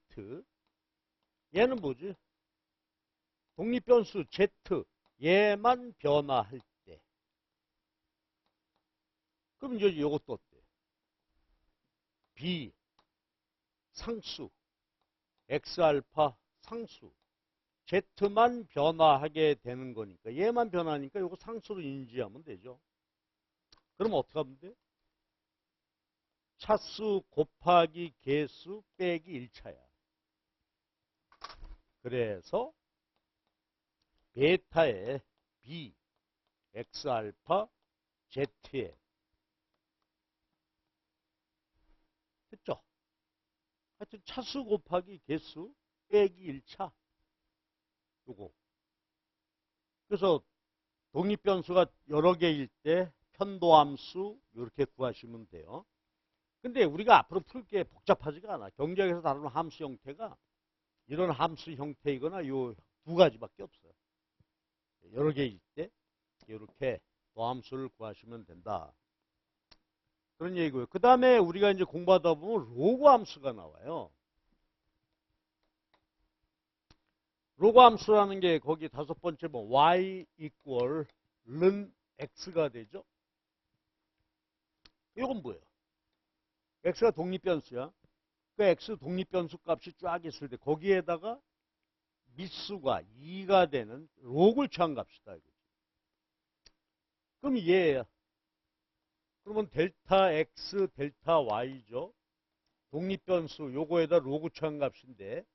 얘는 뭐지? 독립변수 z. 얘만 변화할 때. 그럼 이제 이것도 어때? b 상수, x알파 상수. Z만 변화하게 되는 거니까 얘만 변하니까 이거 상수로 인지하면 되죠. 그럼 어떻게 하면 돼? 차수 곱하기 개수 빼기 1차야. 그래서 베타의 B, X알파, Z에 됐죠? 하여튼 차수 곱하기 개수 빼기 1차 요거. 그래서 독립변수가 여러 개일 때 편도함수 이렇게 구하시면 돼요. 근데 우리가 앞으로 풀 게 복잡하지가 않아. 경제학에서 다루는 함수 형태가 이런 함수 형태이거나 요 두 가지밖에 없어요. 여러 개일 때 이렇게 도함수를 구하시면 된다. 그런 얘기고요. 그 다음에 우리가 이제 공부하다 보면 로그 함수가 나와요. 로그 함수라는 게 거기 다섯 번째 뭐 y equal 른 x가 되죠. 이건 뭐예요? x가 독립변수야. 그 x 독립변수 값이 쫙 있을 때 거기에다가 미수가 2가 되는 로그를 취한 값이다. 그럼 얘야. 그러면 델타 x, 델타 y죠. 독립변수 요거에다 로그 취한 값인데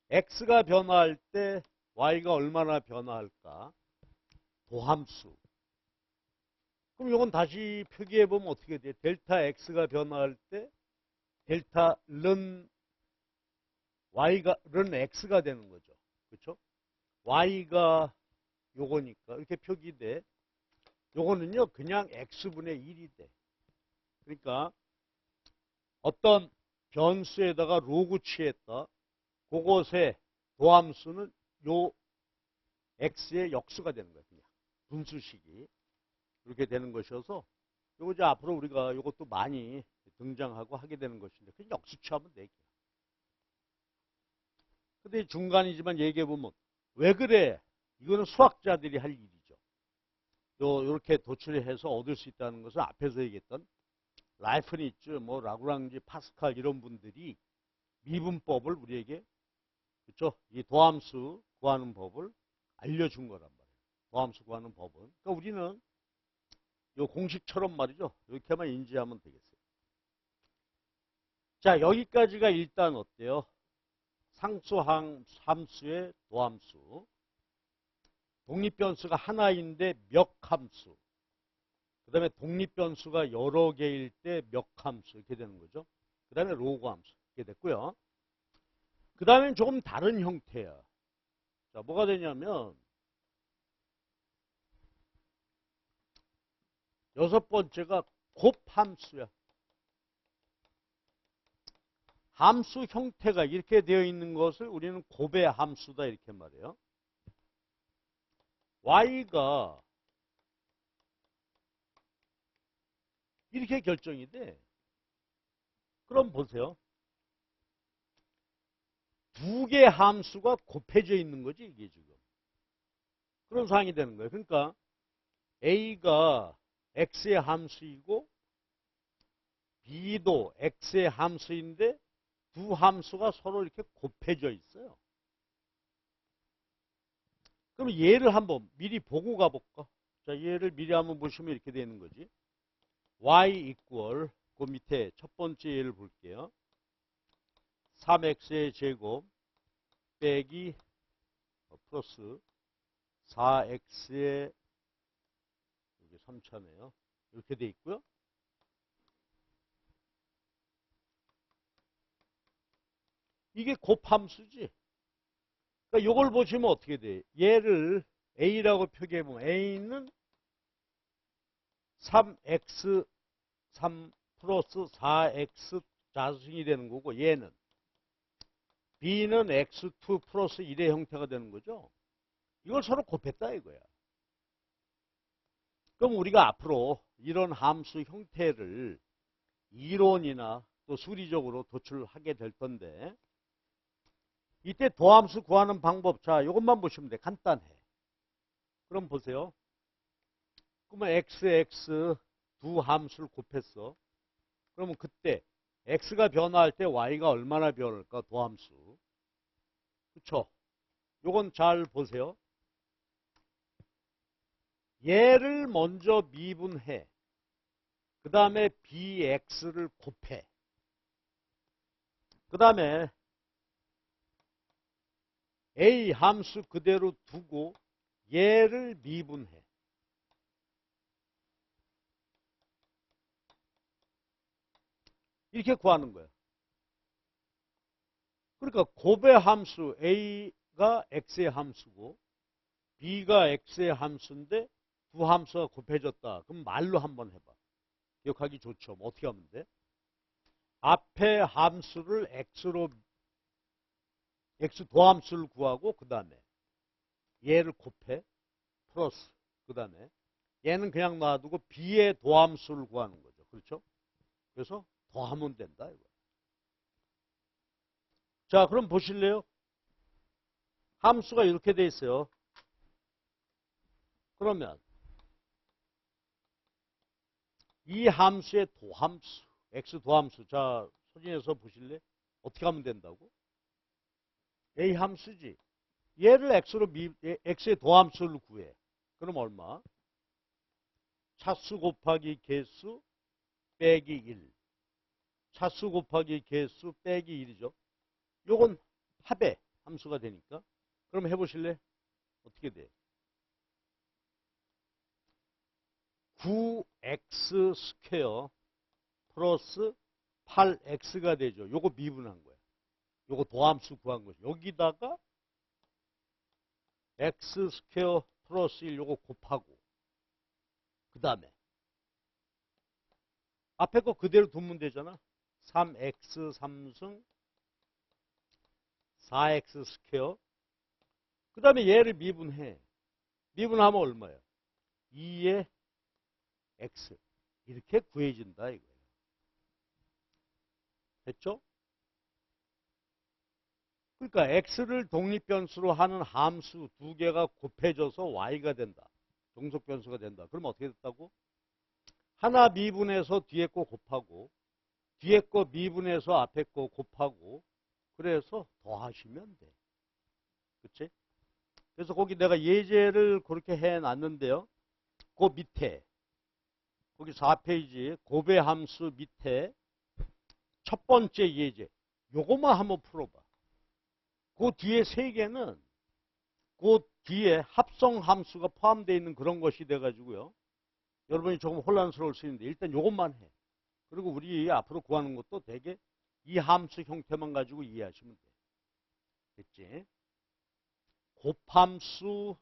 x가 변화할 때 y가 얼마나 변화할까? 도함수. 그럼 요건 다시 표기해보면 어떻게 돼? 델타 x가 변화할 때 델타 른 y가 른 x가 되는 거죠. 그렇죠? y가 요거니까 이렇게 표기돼. 요거는요 그냥 x분의 1이 돼. 그러니까 어떤 변수에다가 로그 취했다. 그것의 도함수는 요 x의 역수가 되는 거예요. 그냥 분수식이 이렇게 되는 것이어서 요거 이제 앞으로 우리가 요것도 많이 등장하고 하게 되는 것인데 그냥 역수 취하면 돼. 근데 중간이지만 얘기해 보면 왜 그래? 이거는 수학자들이 할 일이죠. 요렇게 도출해서 얻을 수 있다는 것은 앞에서 얘기했던 라이프니츠, 뭐 라그랑지, 파스칼 이런 분들이 미분법을 우리에게 그렇죠? 이 도함수 구하는 법을 알려준 거란 말이에요. 도함수 구하는 법은. 그러니까 우리는 요 공식처럼 말이죠. 이렇게만 인지하면 되겠어요. 자, 여기까지가 일단 어때요? 상수항 함수의 도함수. 독립변수가 하나인데 몇 함수. 그 다음에 독립변수가 여러 개일 때 몇 함수 이렇게 되는 거죠. 그 다음에 로그 함수 이렇게 됐고요. 그 다음엔 조금 다른 형태야. 자, 뭐가 되냐면 여섯 번째가 곱함수야. 함수 형태가 이렇게 되어 있는 것을 우리는 곱의 함수다 이렇게 말해요. y가 이렇게 결정이 돼. 그럼 보세요. 두 개의 함수가 곱해져 있는 거지, 이게 지금. 그런 상황이 되는 거예요. 그러니까 A가 X의 함수이고 B도 X의 함수인데 두 함수가 서로 이렇게 곱해져 있어요. 그럼 얘를 한번 미리 보고 가볼까? 자, 얘를 미리 한번 보시면 이렇게 되는 거지. Y equal, 그 밑에 첫 번째 얘를 볼게요. 3x의 제곱 빼기 플러스 4x의 여기 3차네요. 이렇게 돼 있고요. 이게 곱함수지. 그러니까 이걸 보시면 어떻게 돼? 얘를 A라고 표기해보면 A는 3x 3 플러스 4x 자승이 되는 거고 얘는 B는 x2 플러스 1의 형태가 되는 거죠. 이걸 서로 곱했다 이거야. 그럼 우리가 앞으로 이런 함수 형태를 이론이나 또 수리적으로 도출하게 될 건데 이때 도함수 구하는 방법, 자, 이것만 보시면 돼. 간단해. 그럼 보세요. 그러면 x 두 함수를 곱했어. 그러면 그때 x가 변화할 때 y가 얼마나 변할까? 도함수. 그쵸? 요건 잘 보세요. 얘를 먼저 미분해. 그 다음에 bx를 곱해. 그 다음에 a 함수 그대로 두고 얘를 미분해. 이렇게 구하는 거예요. 그러니까 곱의 함수 a가 x의 함수고 b가 x의 함수인데 두 함수가 곱해졌다. 그럼 말로 한번 해봐. 기억하기 좋죠. 뭐 어떻게 하면 돼? 앞에 함수를 x 도함수를 구하고 그 다음에 얘를 곱해 플러스 그 다음에 얘는 그냥 놔두고 b의 도함수를 구하는 거죠. 그렇죠? 그래서 더하면 된다 이거. 자, 그럼 보실래요? 함수가 이렇게 돼 있어요. 그러면 이 함수의 도함수, x 도함수. 자, 소진해서 보실래? 어떻게 하면 된다고? a 함수지. 얘를 x의 도함수를 구해. 그럼 얼마? 차수 곱하기 개수 빼기 1. 차수 곱하기 개수 빼기 1이죠. 요건 합의 함수가 되니까. 그럼 해보실래? 어떻게 돼? 9x 스퀘어 플러스 8x가 되죠. 요거 미분한 거예요. 요거 도함수 구한 거죠. 여기다가 x 스퀘어 플러스 1 요거 곱하고 그 다음에 앞에 거 그대로 두면 되잖아. 3x 3승 4x 스퀘어 그 다음에 얘를 미분해. 미분하면 얼마예요? 2의 x 이렇게 구해진다 이거예요. 됐죠? 그러니까 x를 독립변수로 하는 함수 두 개가 곱해져서 y가 된다. 종속변수가 된다. 그럼 어떻게 됐다고? 하나 미분해서 뒤에 거 곱하고 뒤에 거 미분해서 앞에 거 곱하고 그래서 더하시면 돼. 그치? 그래서 거기 내가 예제를 그렇게 해놨는데요. 그 밑에 거기 4페이지 곱의 함수 밑에 첫 번째 예제 요것만 한번 풀어봐. 그 뒤에 세 개는 그 뒤에 합성 함수가 포함되어 있는 그런 것이 돼가지고요. 여러분이 조금 혼란스러울 수 있는데 일단 요것만 해. 그리고 우리 앞으로 구하는 것도 되게 이 함수 형태만 가지고 이해하시면 돼. 됐지? 곱함수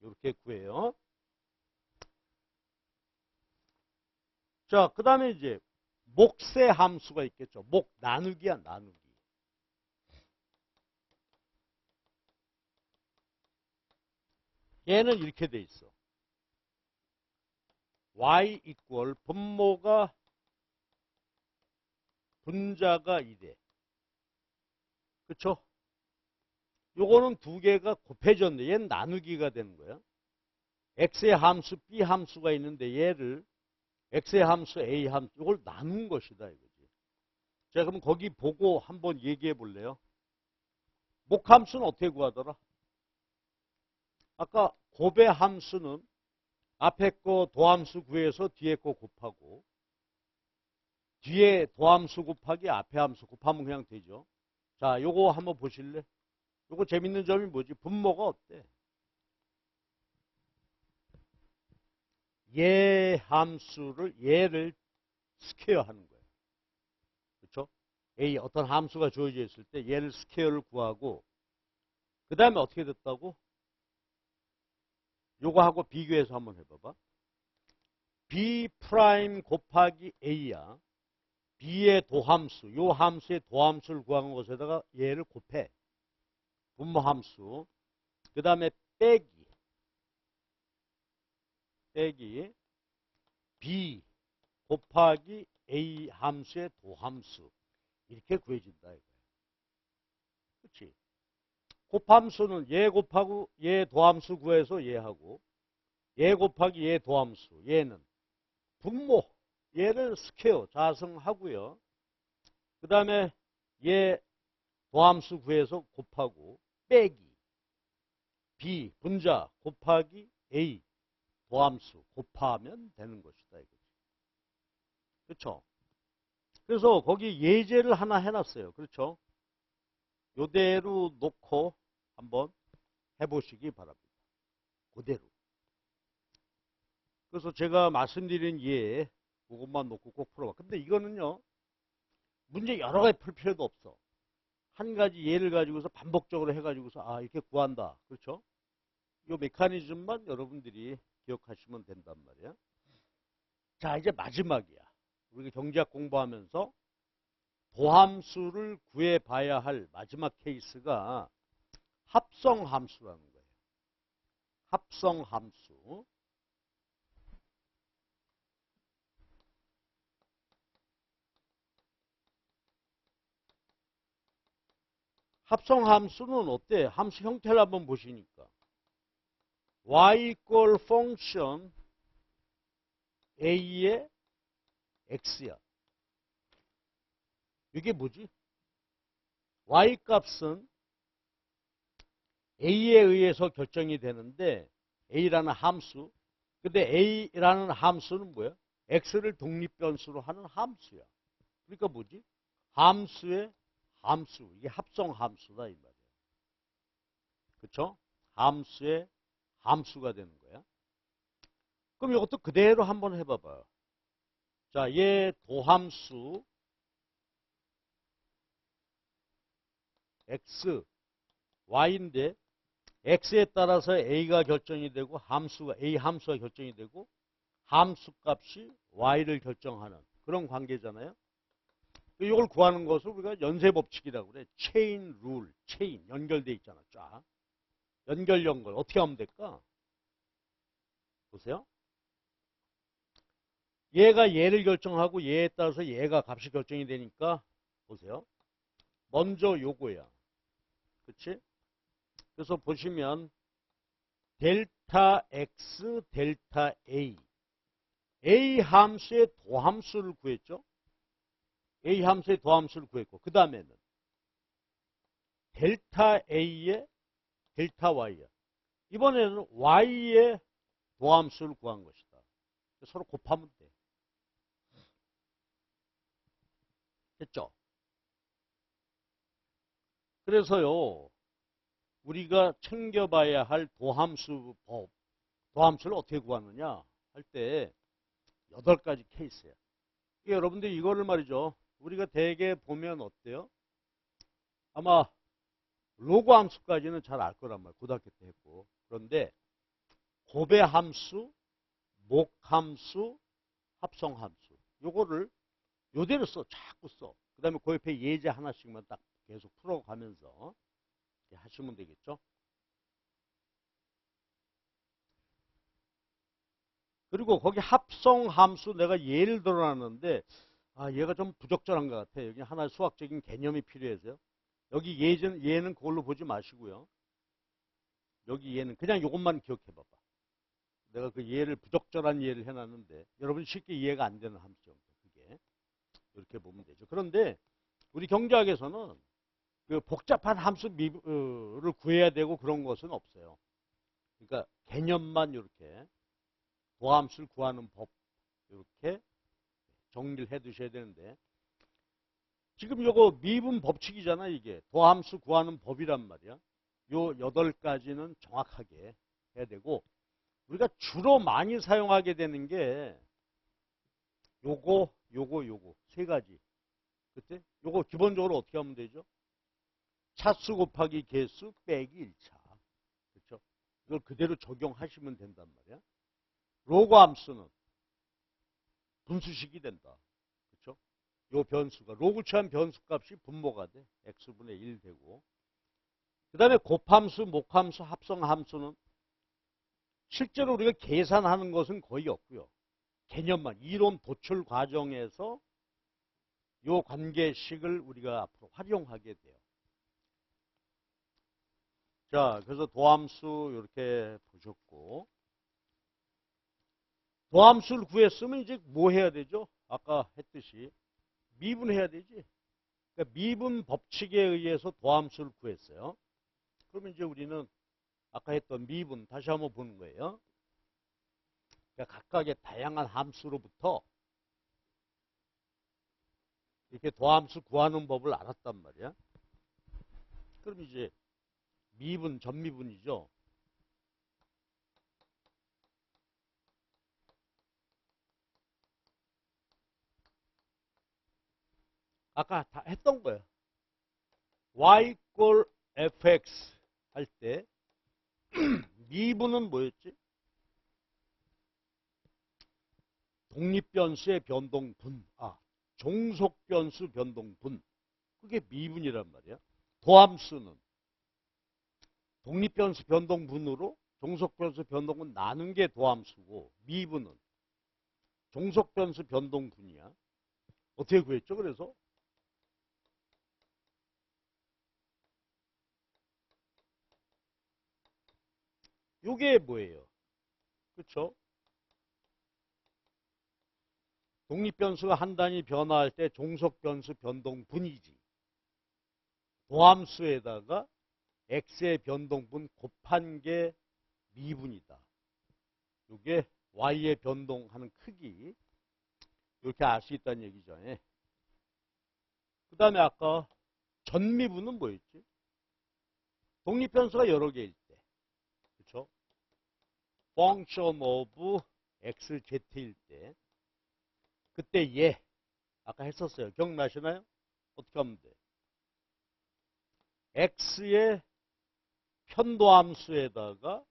이렇게 구해요. 자, 그 다음에 이제 목세 함수가 있겠죠. 목 나누기야, 나누기. 얘는 이렇게 돼 있어. y equal 분자가 2대. 그쵸? 요거는 두 개가 곱해졌는데 얘는 나누기가 되는 거야. x의 함수 b 함수가 있는데 얘를 x의 함수 a 함수 이걸 나눈 것이다 이거지. 자, 그럼 거기 보고 한번 얘기해 볼래요? 목함수는 어떻게 구하더라? 아까 곱의 함수는 앞에 거 도함수 구해서 뒤에 거 곱하고 뒤에 도함수 곱하기 앞에 함수 곱하면 그냥 되죠. 자, 요거 한번 보실래? 요거 재밌는 점이 뭐지? 분모가 어때? 얘 함수를 얘를 스퀘어 하는 거예요. 그렇죠? A 어떤 함수가 주어져 있을 때 얘를 스퀘어를 구하고 그 다음에 어떻게 됐다고? 요거하고 비교해서 한번 해봐봐. B 프라임 곱하기 A야. B의 도함수, 요 함수의 도함수를 구하는 것에다가 얘를 곱해. 분모 함수. 그 다음에 빼기 B 곱하기 A 함수의 도함수. 이렇게 구해진다 이거야. 그렇지? 곱함수는 얘 곱하고 얘 도함수 구해서 얘하고 얘 곱하기 얘 도함수. 얘는 분모. 얘를 스퀘어 자성하고요. 그 다음에 얘 도함수 구해서 곱하고 빼기 B 분자 곱하기 A 도함수 곱하면 되는 것이다 이거지. 그렇죠? 그래서 거기 예제를 하나 해놨어요. 그렇죠? 요대로 놓고 한번 해보시기 바랍니다. 그대로. 그래서 제가 말씀드린 예 그것만 놓고 꼭 풀어봐. 근데 이거는요. 문제 여러 가지 풀 필요도 없어. 한 가지 예를 가지고서 반복적으로 해가지고서 아 이렇게 구한다. 그렇죠? 이 메커니즘만 여러분들이 기억하시면 된단 말이야. 자 이제 마지막이야. 우리가 경제학 공부하면서 도함수를 구해봐야 할 마지막 케이스가 합성함수라는 거예요. 합성함수. 합성함수는 어때? 함수 형태를 한번 보시니까 y equal function a의 x야. 이게 뭐지? y 값은 a에 의해서 결정이 되는데 a라는 함수. 근데 a라는 함수는 뭐야? x를 독립변수로 하는 함수야. 그러니까 뭐지? 함수의 함수. 이게 합성함수다 이 말이야. 그렇죠? 함수의 함수가 되는 거야. 그럼 이것도 그대로 한번 해봐봐요. 자, 얘 도함수 x, y인데 x에 따라서 a가 결정이 되고 함수가 a 함수가 결정이 되고 함수 값이 y를 결정하는 그런 관계잖아요. 이걸 구하는 것을 우리가 연쇄 법칙이라고 그래. 체인 룰, 체인 연결돼 있잖아. 쫙 연결 어떻게 하면 될까? 보세요. 얘가 얘를 결정하고 얘에 따라서 얘가 값이 결정이 되니까 보세요. 먼저 요거야. 그렇지? 그래서 보시면 델타 x 델타 a 함수의 도함수를 구했죠. a 함수의 도함수를 구했고 그 다음에는 델타 a의 델타 y야. 이번에는 y의 도함수를 구한 것이다. 서로 곱하면 돼. 됐죠? 그래서요. 우리가 챙겨봐야 할 도함수 법, 도함수를 어떻게 구하느냐 할 때 8가지 케이스야. 여러분들 이거를 말이죠. 우리가 대개 보면 어때요? 아마 로그 함수까지는 잘 알 거란 말이에요. 고등학교 때 했고. 그런데 곱의 함수, 목 함수, 합성 함수. 요거를 요대로 써. 자꾸 써. 그 다음에 그 옆에 예제 하나씩만 딱 계속 풀어가면서 하시면 되겠죠. 그리고 거기 합성 함수 내가 예를 들어놨는데 아 얘가 좀 부적절한 것 같아. 여기 하나의 수학적인 개념이 필요해서요. 여기 얘는 그걸로 보지 마시고요. 여기 얘는 그냥 이것만 기억해 봐봐. 내가 그 얘를 부적절한 예를 해놨는데 여러분 쉽게 이해가 안 되는 함수죠. 그게 이렇게 보면 되죠. 그런데 우리 경제학에서는 그 복잡한 함수를 구해야 되고 그런 것은 없어요. 그러니까 개념만 이렇게 도함수를 구하는 법 이렇게 정리를 해 두셔야 되는데 지금 요거 미분 법칙이잖아. 이게 도함수 구하는 법이란 말이야. 요 8가지는 정확하게 해야 되고 우리가 주로 많이 사용하게 되는 게 요거 3가지. 그때 요거 기본적으로 어떻게 하면 되죠? 차수 곱하기 개수 빼기 1차. 그렇죠? 이걸 그대로 적용하시면 된단 말이야. 로그 함수는 분수식이 된다. 그렇죠? 요 변수가 로그 취한 변수 값이 분모가 돼. x분의 1 되고. 그다음에 곱함수, 목함수, 합성함수는 실제로 우리가 계산하는 것은 거의 없고요. 개념만 이론 도출 과정에서 요 관계식을 우리가 앞으로 활용하게 돼요. 자, 그래서 도함수 이렇게 보셨고 도함수를 구했으면 이제 뭐 해야 되죠? 아까 했듯이 미분해야 되지. 그러니까 미분 법칙에 의해서 도함수를 구했어요. 그러면 이제 우리는 아까 했던 미분 다시 한번 보는 거예요. 그러니까 각각의 다양한 함수로부터 이렇게 도함수 구하는 법을 알았단 말이야. 그럼 이제 미분, 전미분이죠. 아까 다 했던 거예요. y 꼴 fx 할 때 미분은 뭐였지? 독립변수의 변동분. 종속변수 변동분. 그게 미분이란 말이야. 도함수는 독립변수 변동분으로 종속변수 변동분 나눈 게 도함수고 미분은 종속변수 변동분이야. 어떻게 구했죠? 그래서 요게 뭐예요? 그렇죠? 독립변수가 한 단위 변화할 때 종속변수 변동분이지. 도함수에다가 x의 변동분 곱한 게 미분이다. 이게 y의 변동하는 크기 이렇게 알 수 있다는 얘기죠. 그 다음에 아까 전미분은 뭐였지? 독립변수가 여러 개일 때. 그렇죠? function of xz일 때. 그때 얘 아까 했었어요. 기억나시나요? 어떻게 하면 돼? x의 편도함수에다가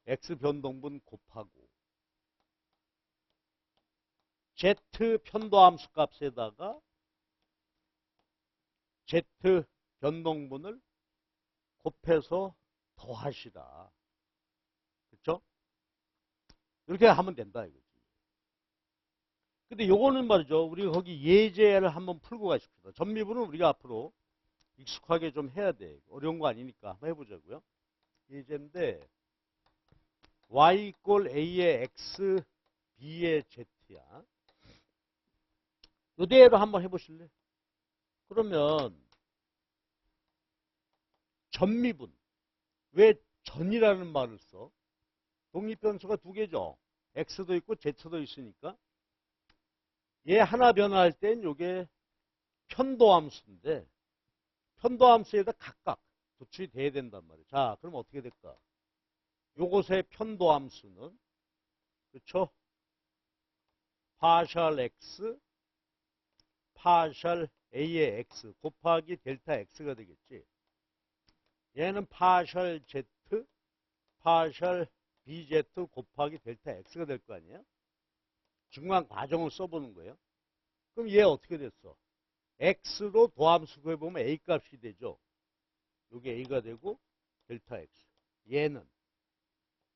x 변동분 곱하고 z 편도함수 값에다가 z 변동분을 곱해서 더하시라. 그렇죠? 이렇게 하면 된다 이거지. 근데 요거는 말이죠. 우리가 거기 예제를 한번 풀고 가십시다. 전미분은 우리가 앞으로 익숙하게 좀 해야 돼. 어려운 거 아니니까 한번 해보자고요. 예제인데 y 이꼴 a의 x, b의 z야. 이대로 한번 해보실래? 그러면 전미분. 왜 전이라는 말을 써? 독립변수가 두 개죠. x도 있고 z도 있으니까. 얘 하나 변화할 땐 이게 편도함수인데 편도함수에다 각각 도출이 돼야 된단 말이에요. 자, 그럼 어떻게 될까? 요것의 편도함수는 그렇죠? 파셜 x, 파셜 a의 x 곱하기 델타 x가 되겠지. 얘는 파셜 z, 파셜 bz 곱하기 델타 x가 될 거 아니에요? 중간 과정을 써보는 거예요. 그럼 얘 어떻게 됐어? x로 도함수 구해보면 a 값이 되죠. 이게 a가 되고 델타 x. 얘는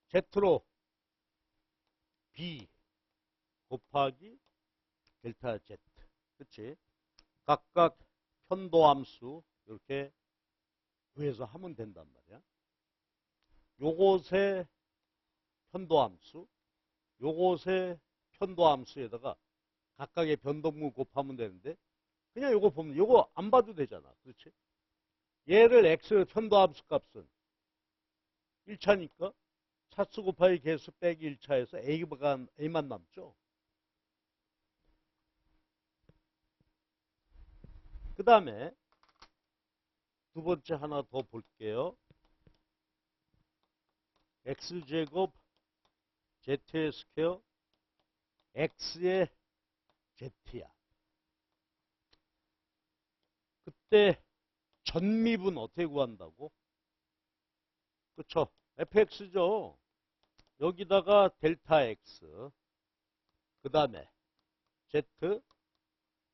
z로 b 곱하기 델타 z. 그렇지? 각각 편도함수 이렇게 구해서 하면 된단 말이야. 요것의 편도함수, 요것의 편도함수에다가 각각의 변동분 곱하면 되는데 그냥 요거 보면 요거 안 봐도 되잖아. 그렇지? 얘를 x 편도함수 값은 1차니까 차수 곱하기 개수 빼기 1차에서 a만 남죠. 그 다음에 두 번째 하나 더 볼게요. x제곱 z의 스퀘어 x의 z야. 그때 전미분 어떻게 구한다고? 그쵸? fx죠. 여기다가 델타 x 그 다음에 z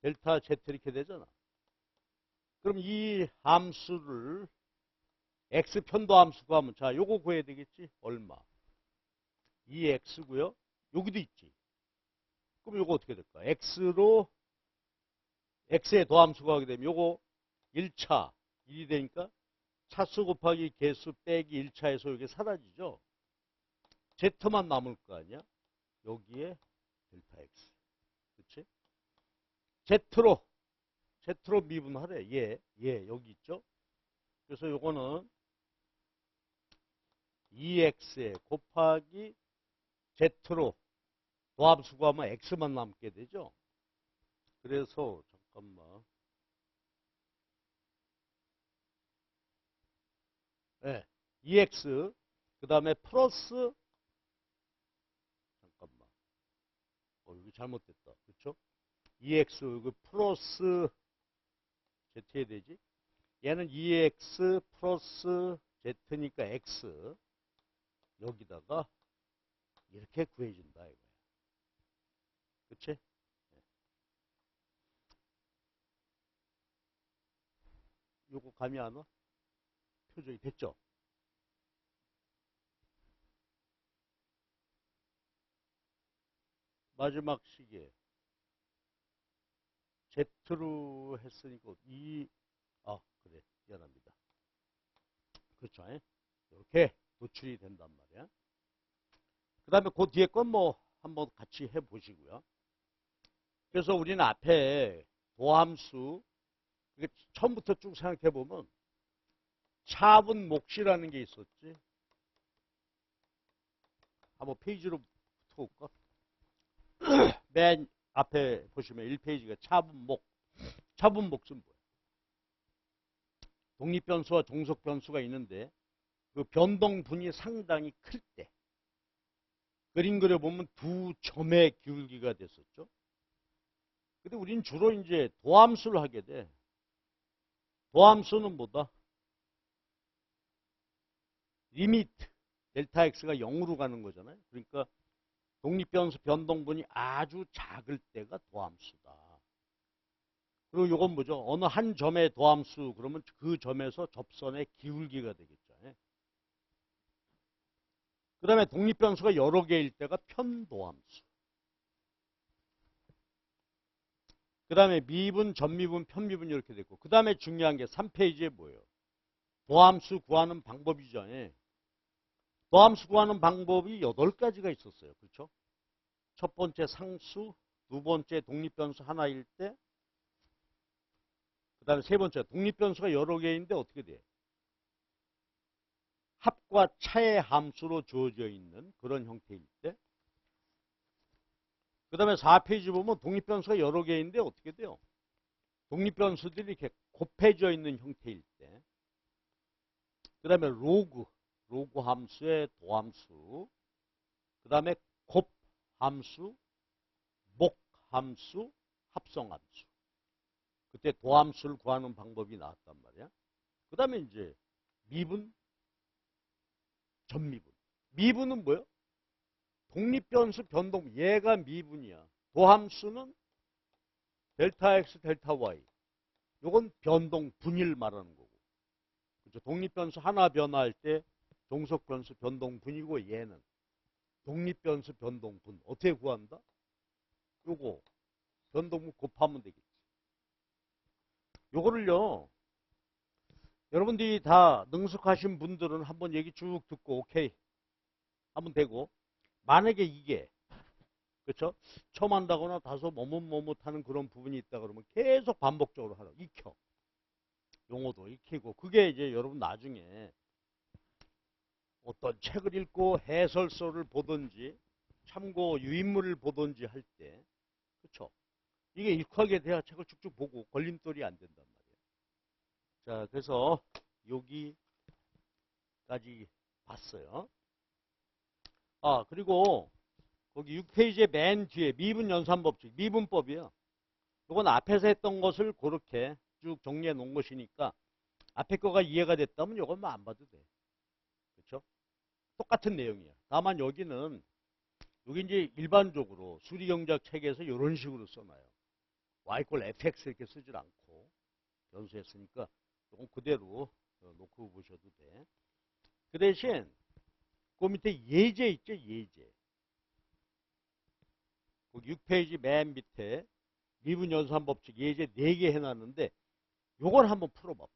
델타 z 이렇게 되잖아. 그럼 이 함수를 x 편도 함수 구하면 자 요거 구해야 되겠지? 얼마? 2x고요. 여기도 있지. 그럼 요거 어떻게 될까? x로 x의 도함수 구하게 되면 요거 1차 1이 되니까 차수 곱하기 개수 빼기 1차에서 이게 사라지죠. z만 남을 거 아니야? 여기에 델타 x. 그치? z로 미분하래. 얘 여기 있죠? 그래서 요거는 2x 곱하기 z로 도함수 구하면 x만 남게 되죠. 그래서 잠깐만. 네, 2x 그 다음에 플러스 잠깐만. 여기 잘못됐다. 그렇죠? 2x 여기 플러스 z 해야 되지? 얘는 2x 플러스 z니까 x 여기다가 이렇게 구해준다 이거야. 그치? 요거 감이 안 와? 표정이 됐죠? 마지막 시기에 Z로 했으니까 그래 미안합니다. 그렇죠? 이렇게 도출이 된단 말이야. 그 다음에 그 뒤에 건 뭐 한번 같이 해보시고요. 그래서 우리는 앞에 도함수 처음부터 쭉 생각해보면 차분 몫이라는 게 있었지. 한번 페이지로 붙어볼까? 맨 앞에 보시면 1페이지가 차분 몫. 차분 몫은 뭐야? 독립변수와 종속변수가 있는데 그 변동분이 상당히 클 때 그림 그려보면 두 점의 기울기가 됐었죠. 근데 우리는 주로 이제 도함수를 하게 돼. 도함수는 뭐다? 리미트 델타 x가 0으로 가는 거잖아요. 그러니까 독립변수 변동분이 아주 작을 때가 도함수다. 그리고 이건 뭐죠? 어느 한 점의 도함수 그러면 그 점에서 접선의 기울기가 되겠죠. 그 다음에 독립변수가 여러 개일 때가 편도함수. 그 다음에 미분, 전미분, 편미분 이렇게 됐고 그 다음에 중요한 게 3페이지에 뭐예요? 도함수 구하는 방법이죠. 도함수 구하는 방법이 8가지가 있었어요. 그렇죠? 첫 번째 상수, 두 번째 독립변수 하나일 때, 그 다음에 세 번째 독립변수가 여러 개인데 어떻게 돼? 합과 차의 함수로 주어져 있는 그런 형태일 때, 그 다음에 4페이지 보면 독립변수가 여러 개인데 어떻게 돼요? 독립변수들이 이렇게 곱해져 있는 형태일 때, 그 다음에 로그 함수의 도함수, 그 다음에 곱 함수, 목 함수, 합성 함수. 그때 도함수를 구하는 방법이 나왔단 말이야. 그 다음에 이제 미분, 전미분. 미분은 뭐예요? 독립변수 변동, 얘가 미분이야. 도함수는 델타 x, 델타 y. 요건 변동, 분일 말하는 거고. 그렇죠? 독립변수 하나 변화할 때 종속변수 변동분이고 얘는 독립변수 변동분. 어떻게 구한다? 요거 변동분 곱하면 되겠지. 요거를요. 여러분들이 다 능숙하신 분들은 한번 얘기 쭉 듣고 오케이 하면 되고, 만약에 이게 그렇죠? 처음 한다거나 다소 머뭇머뭇하는 그런 부분이 있다 그러면 계속 반복적으로 하라고 익혀. 용어도 익히고. 그게 이제 여러분 나중에 어떤 책을 읽고 해설서를 보든지 참고 유인물을 보든지 할 때, 그렇죠? 이게 익하게 돼야 책을 쭉쭉 보고 걸림돌이 안 된단 말이에요. 자, 그래서 여기까지 봤어요. 아, 그리고 거기 6페이지의 맨 뒤에 미분 연산법칙, 미분법이요. 이건 앞에서 했던 것을 그렇게 쭉 정리해 놓은 것이니까 앞에 거가 이해가 됐다면 이건 뭐 안 봐도 돼. 그렇죠? 똑같은 내용이야. 다만 여기는 여기 이제 일반적으로 수리경제학 책에서 이런 식으로 써놔요. y 꼴 fx 이렇게 쓰질 않고 변수에 쓰니까 조금 그대로 놓고 보셔도 돼. 그 대신 그 밑에 예제 있죠, 예제. 거기 6페이지 맨 밑에 미분연산법칙 예제 4개 해놨는데 요걸 한번 풀어봐봐.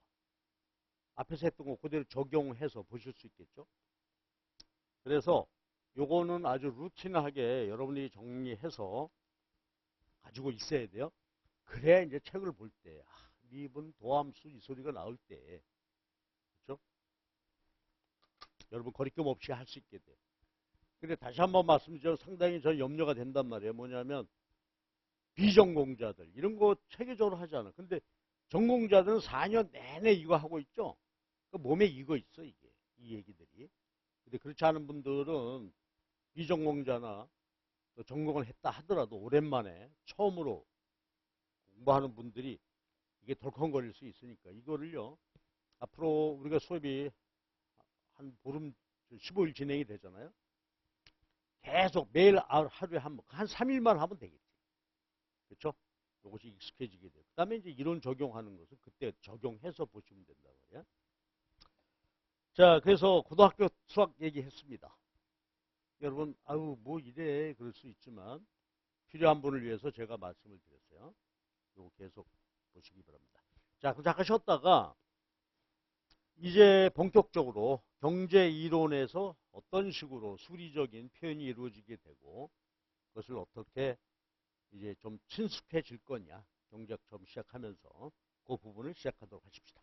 앞에서 했던 거 그대로 적용해서 보실 수 있겠죠. 그래서 요거는 아주 루틴하게 여러분들이 정리해서 가지고 있어야 돼요. 그래야 이제 책을 볼 때 미분, 도함수 이 소리가 나올 때 그렇죠? 여러분 거리낌 없이 할 수 있게 돼요. 근데 다시 한번 말씀드려 상당히 저 염려가 된단 말이에요. 뭐냐면 비전공자들 이런 거 체계적으로 하잖아. 근데 전공자들은 4년 내내 이거 하고 있죠. 그 몸에 익어 있어 이게 이 얘기들이. 근데 그렇지 않은 분들은 비전공자나 전공을 했다 하더라도 오랜만에 처음으로 공부하는 분들이 이게 덜컹거릴 수 있으니까 이거를요. 앞으로 우리가 수업이 한 보름 15일 진행이 되잖아요. 계속 매일 하루에 한 3일만 하면 되겠지. 그렇죠? 이것이 익숙해지게 돼요. 그 다음에 이제 이론 적용하는 것은 그때 적용해서 보시면 된다 말이야. 자, 그래서 고등학교 수학 얘기했습니다. 여러분, 아유, 뭐 이래 그럴 수 있지만 필요한 분을 위해서 제가 말씀을 드렸어요. 이거 계속 보시기 바랍니다. 자, 그럼 잠깐 쉬었다가 이제 본격적으로 경제 이론에서 어떤 식으로 수리적인 표현이 이루어지게 되고 그것을 어떻게 이제 좀 친숙해질 거냐 경제학 처음 시작하면서 그 부분을 시작하도록 하십시다.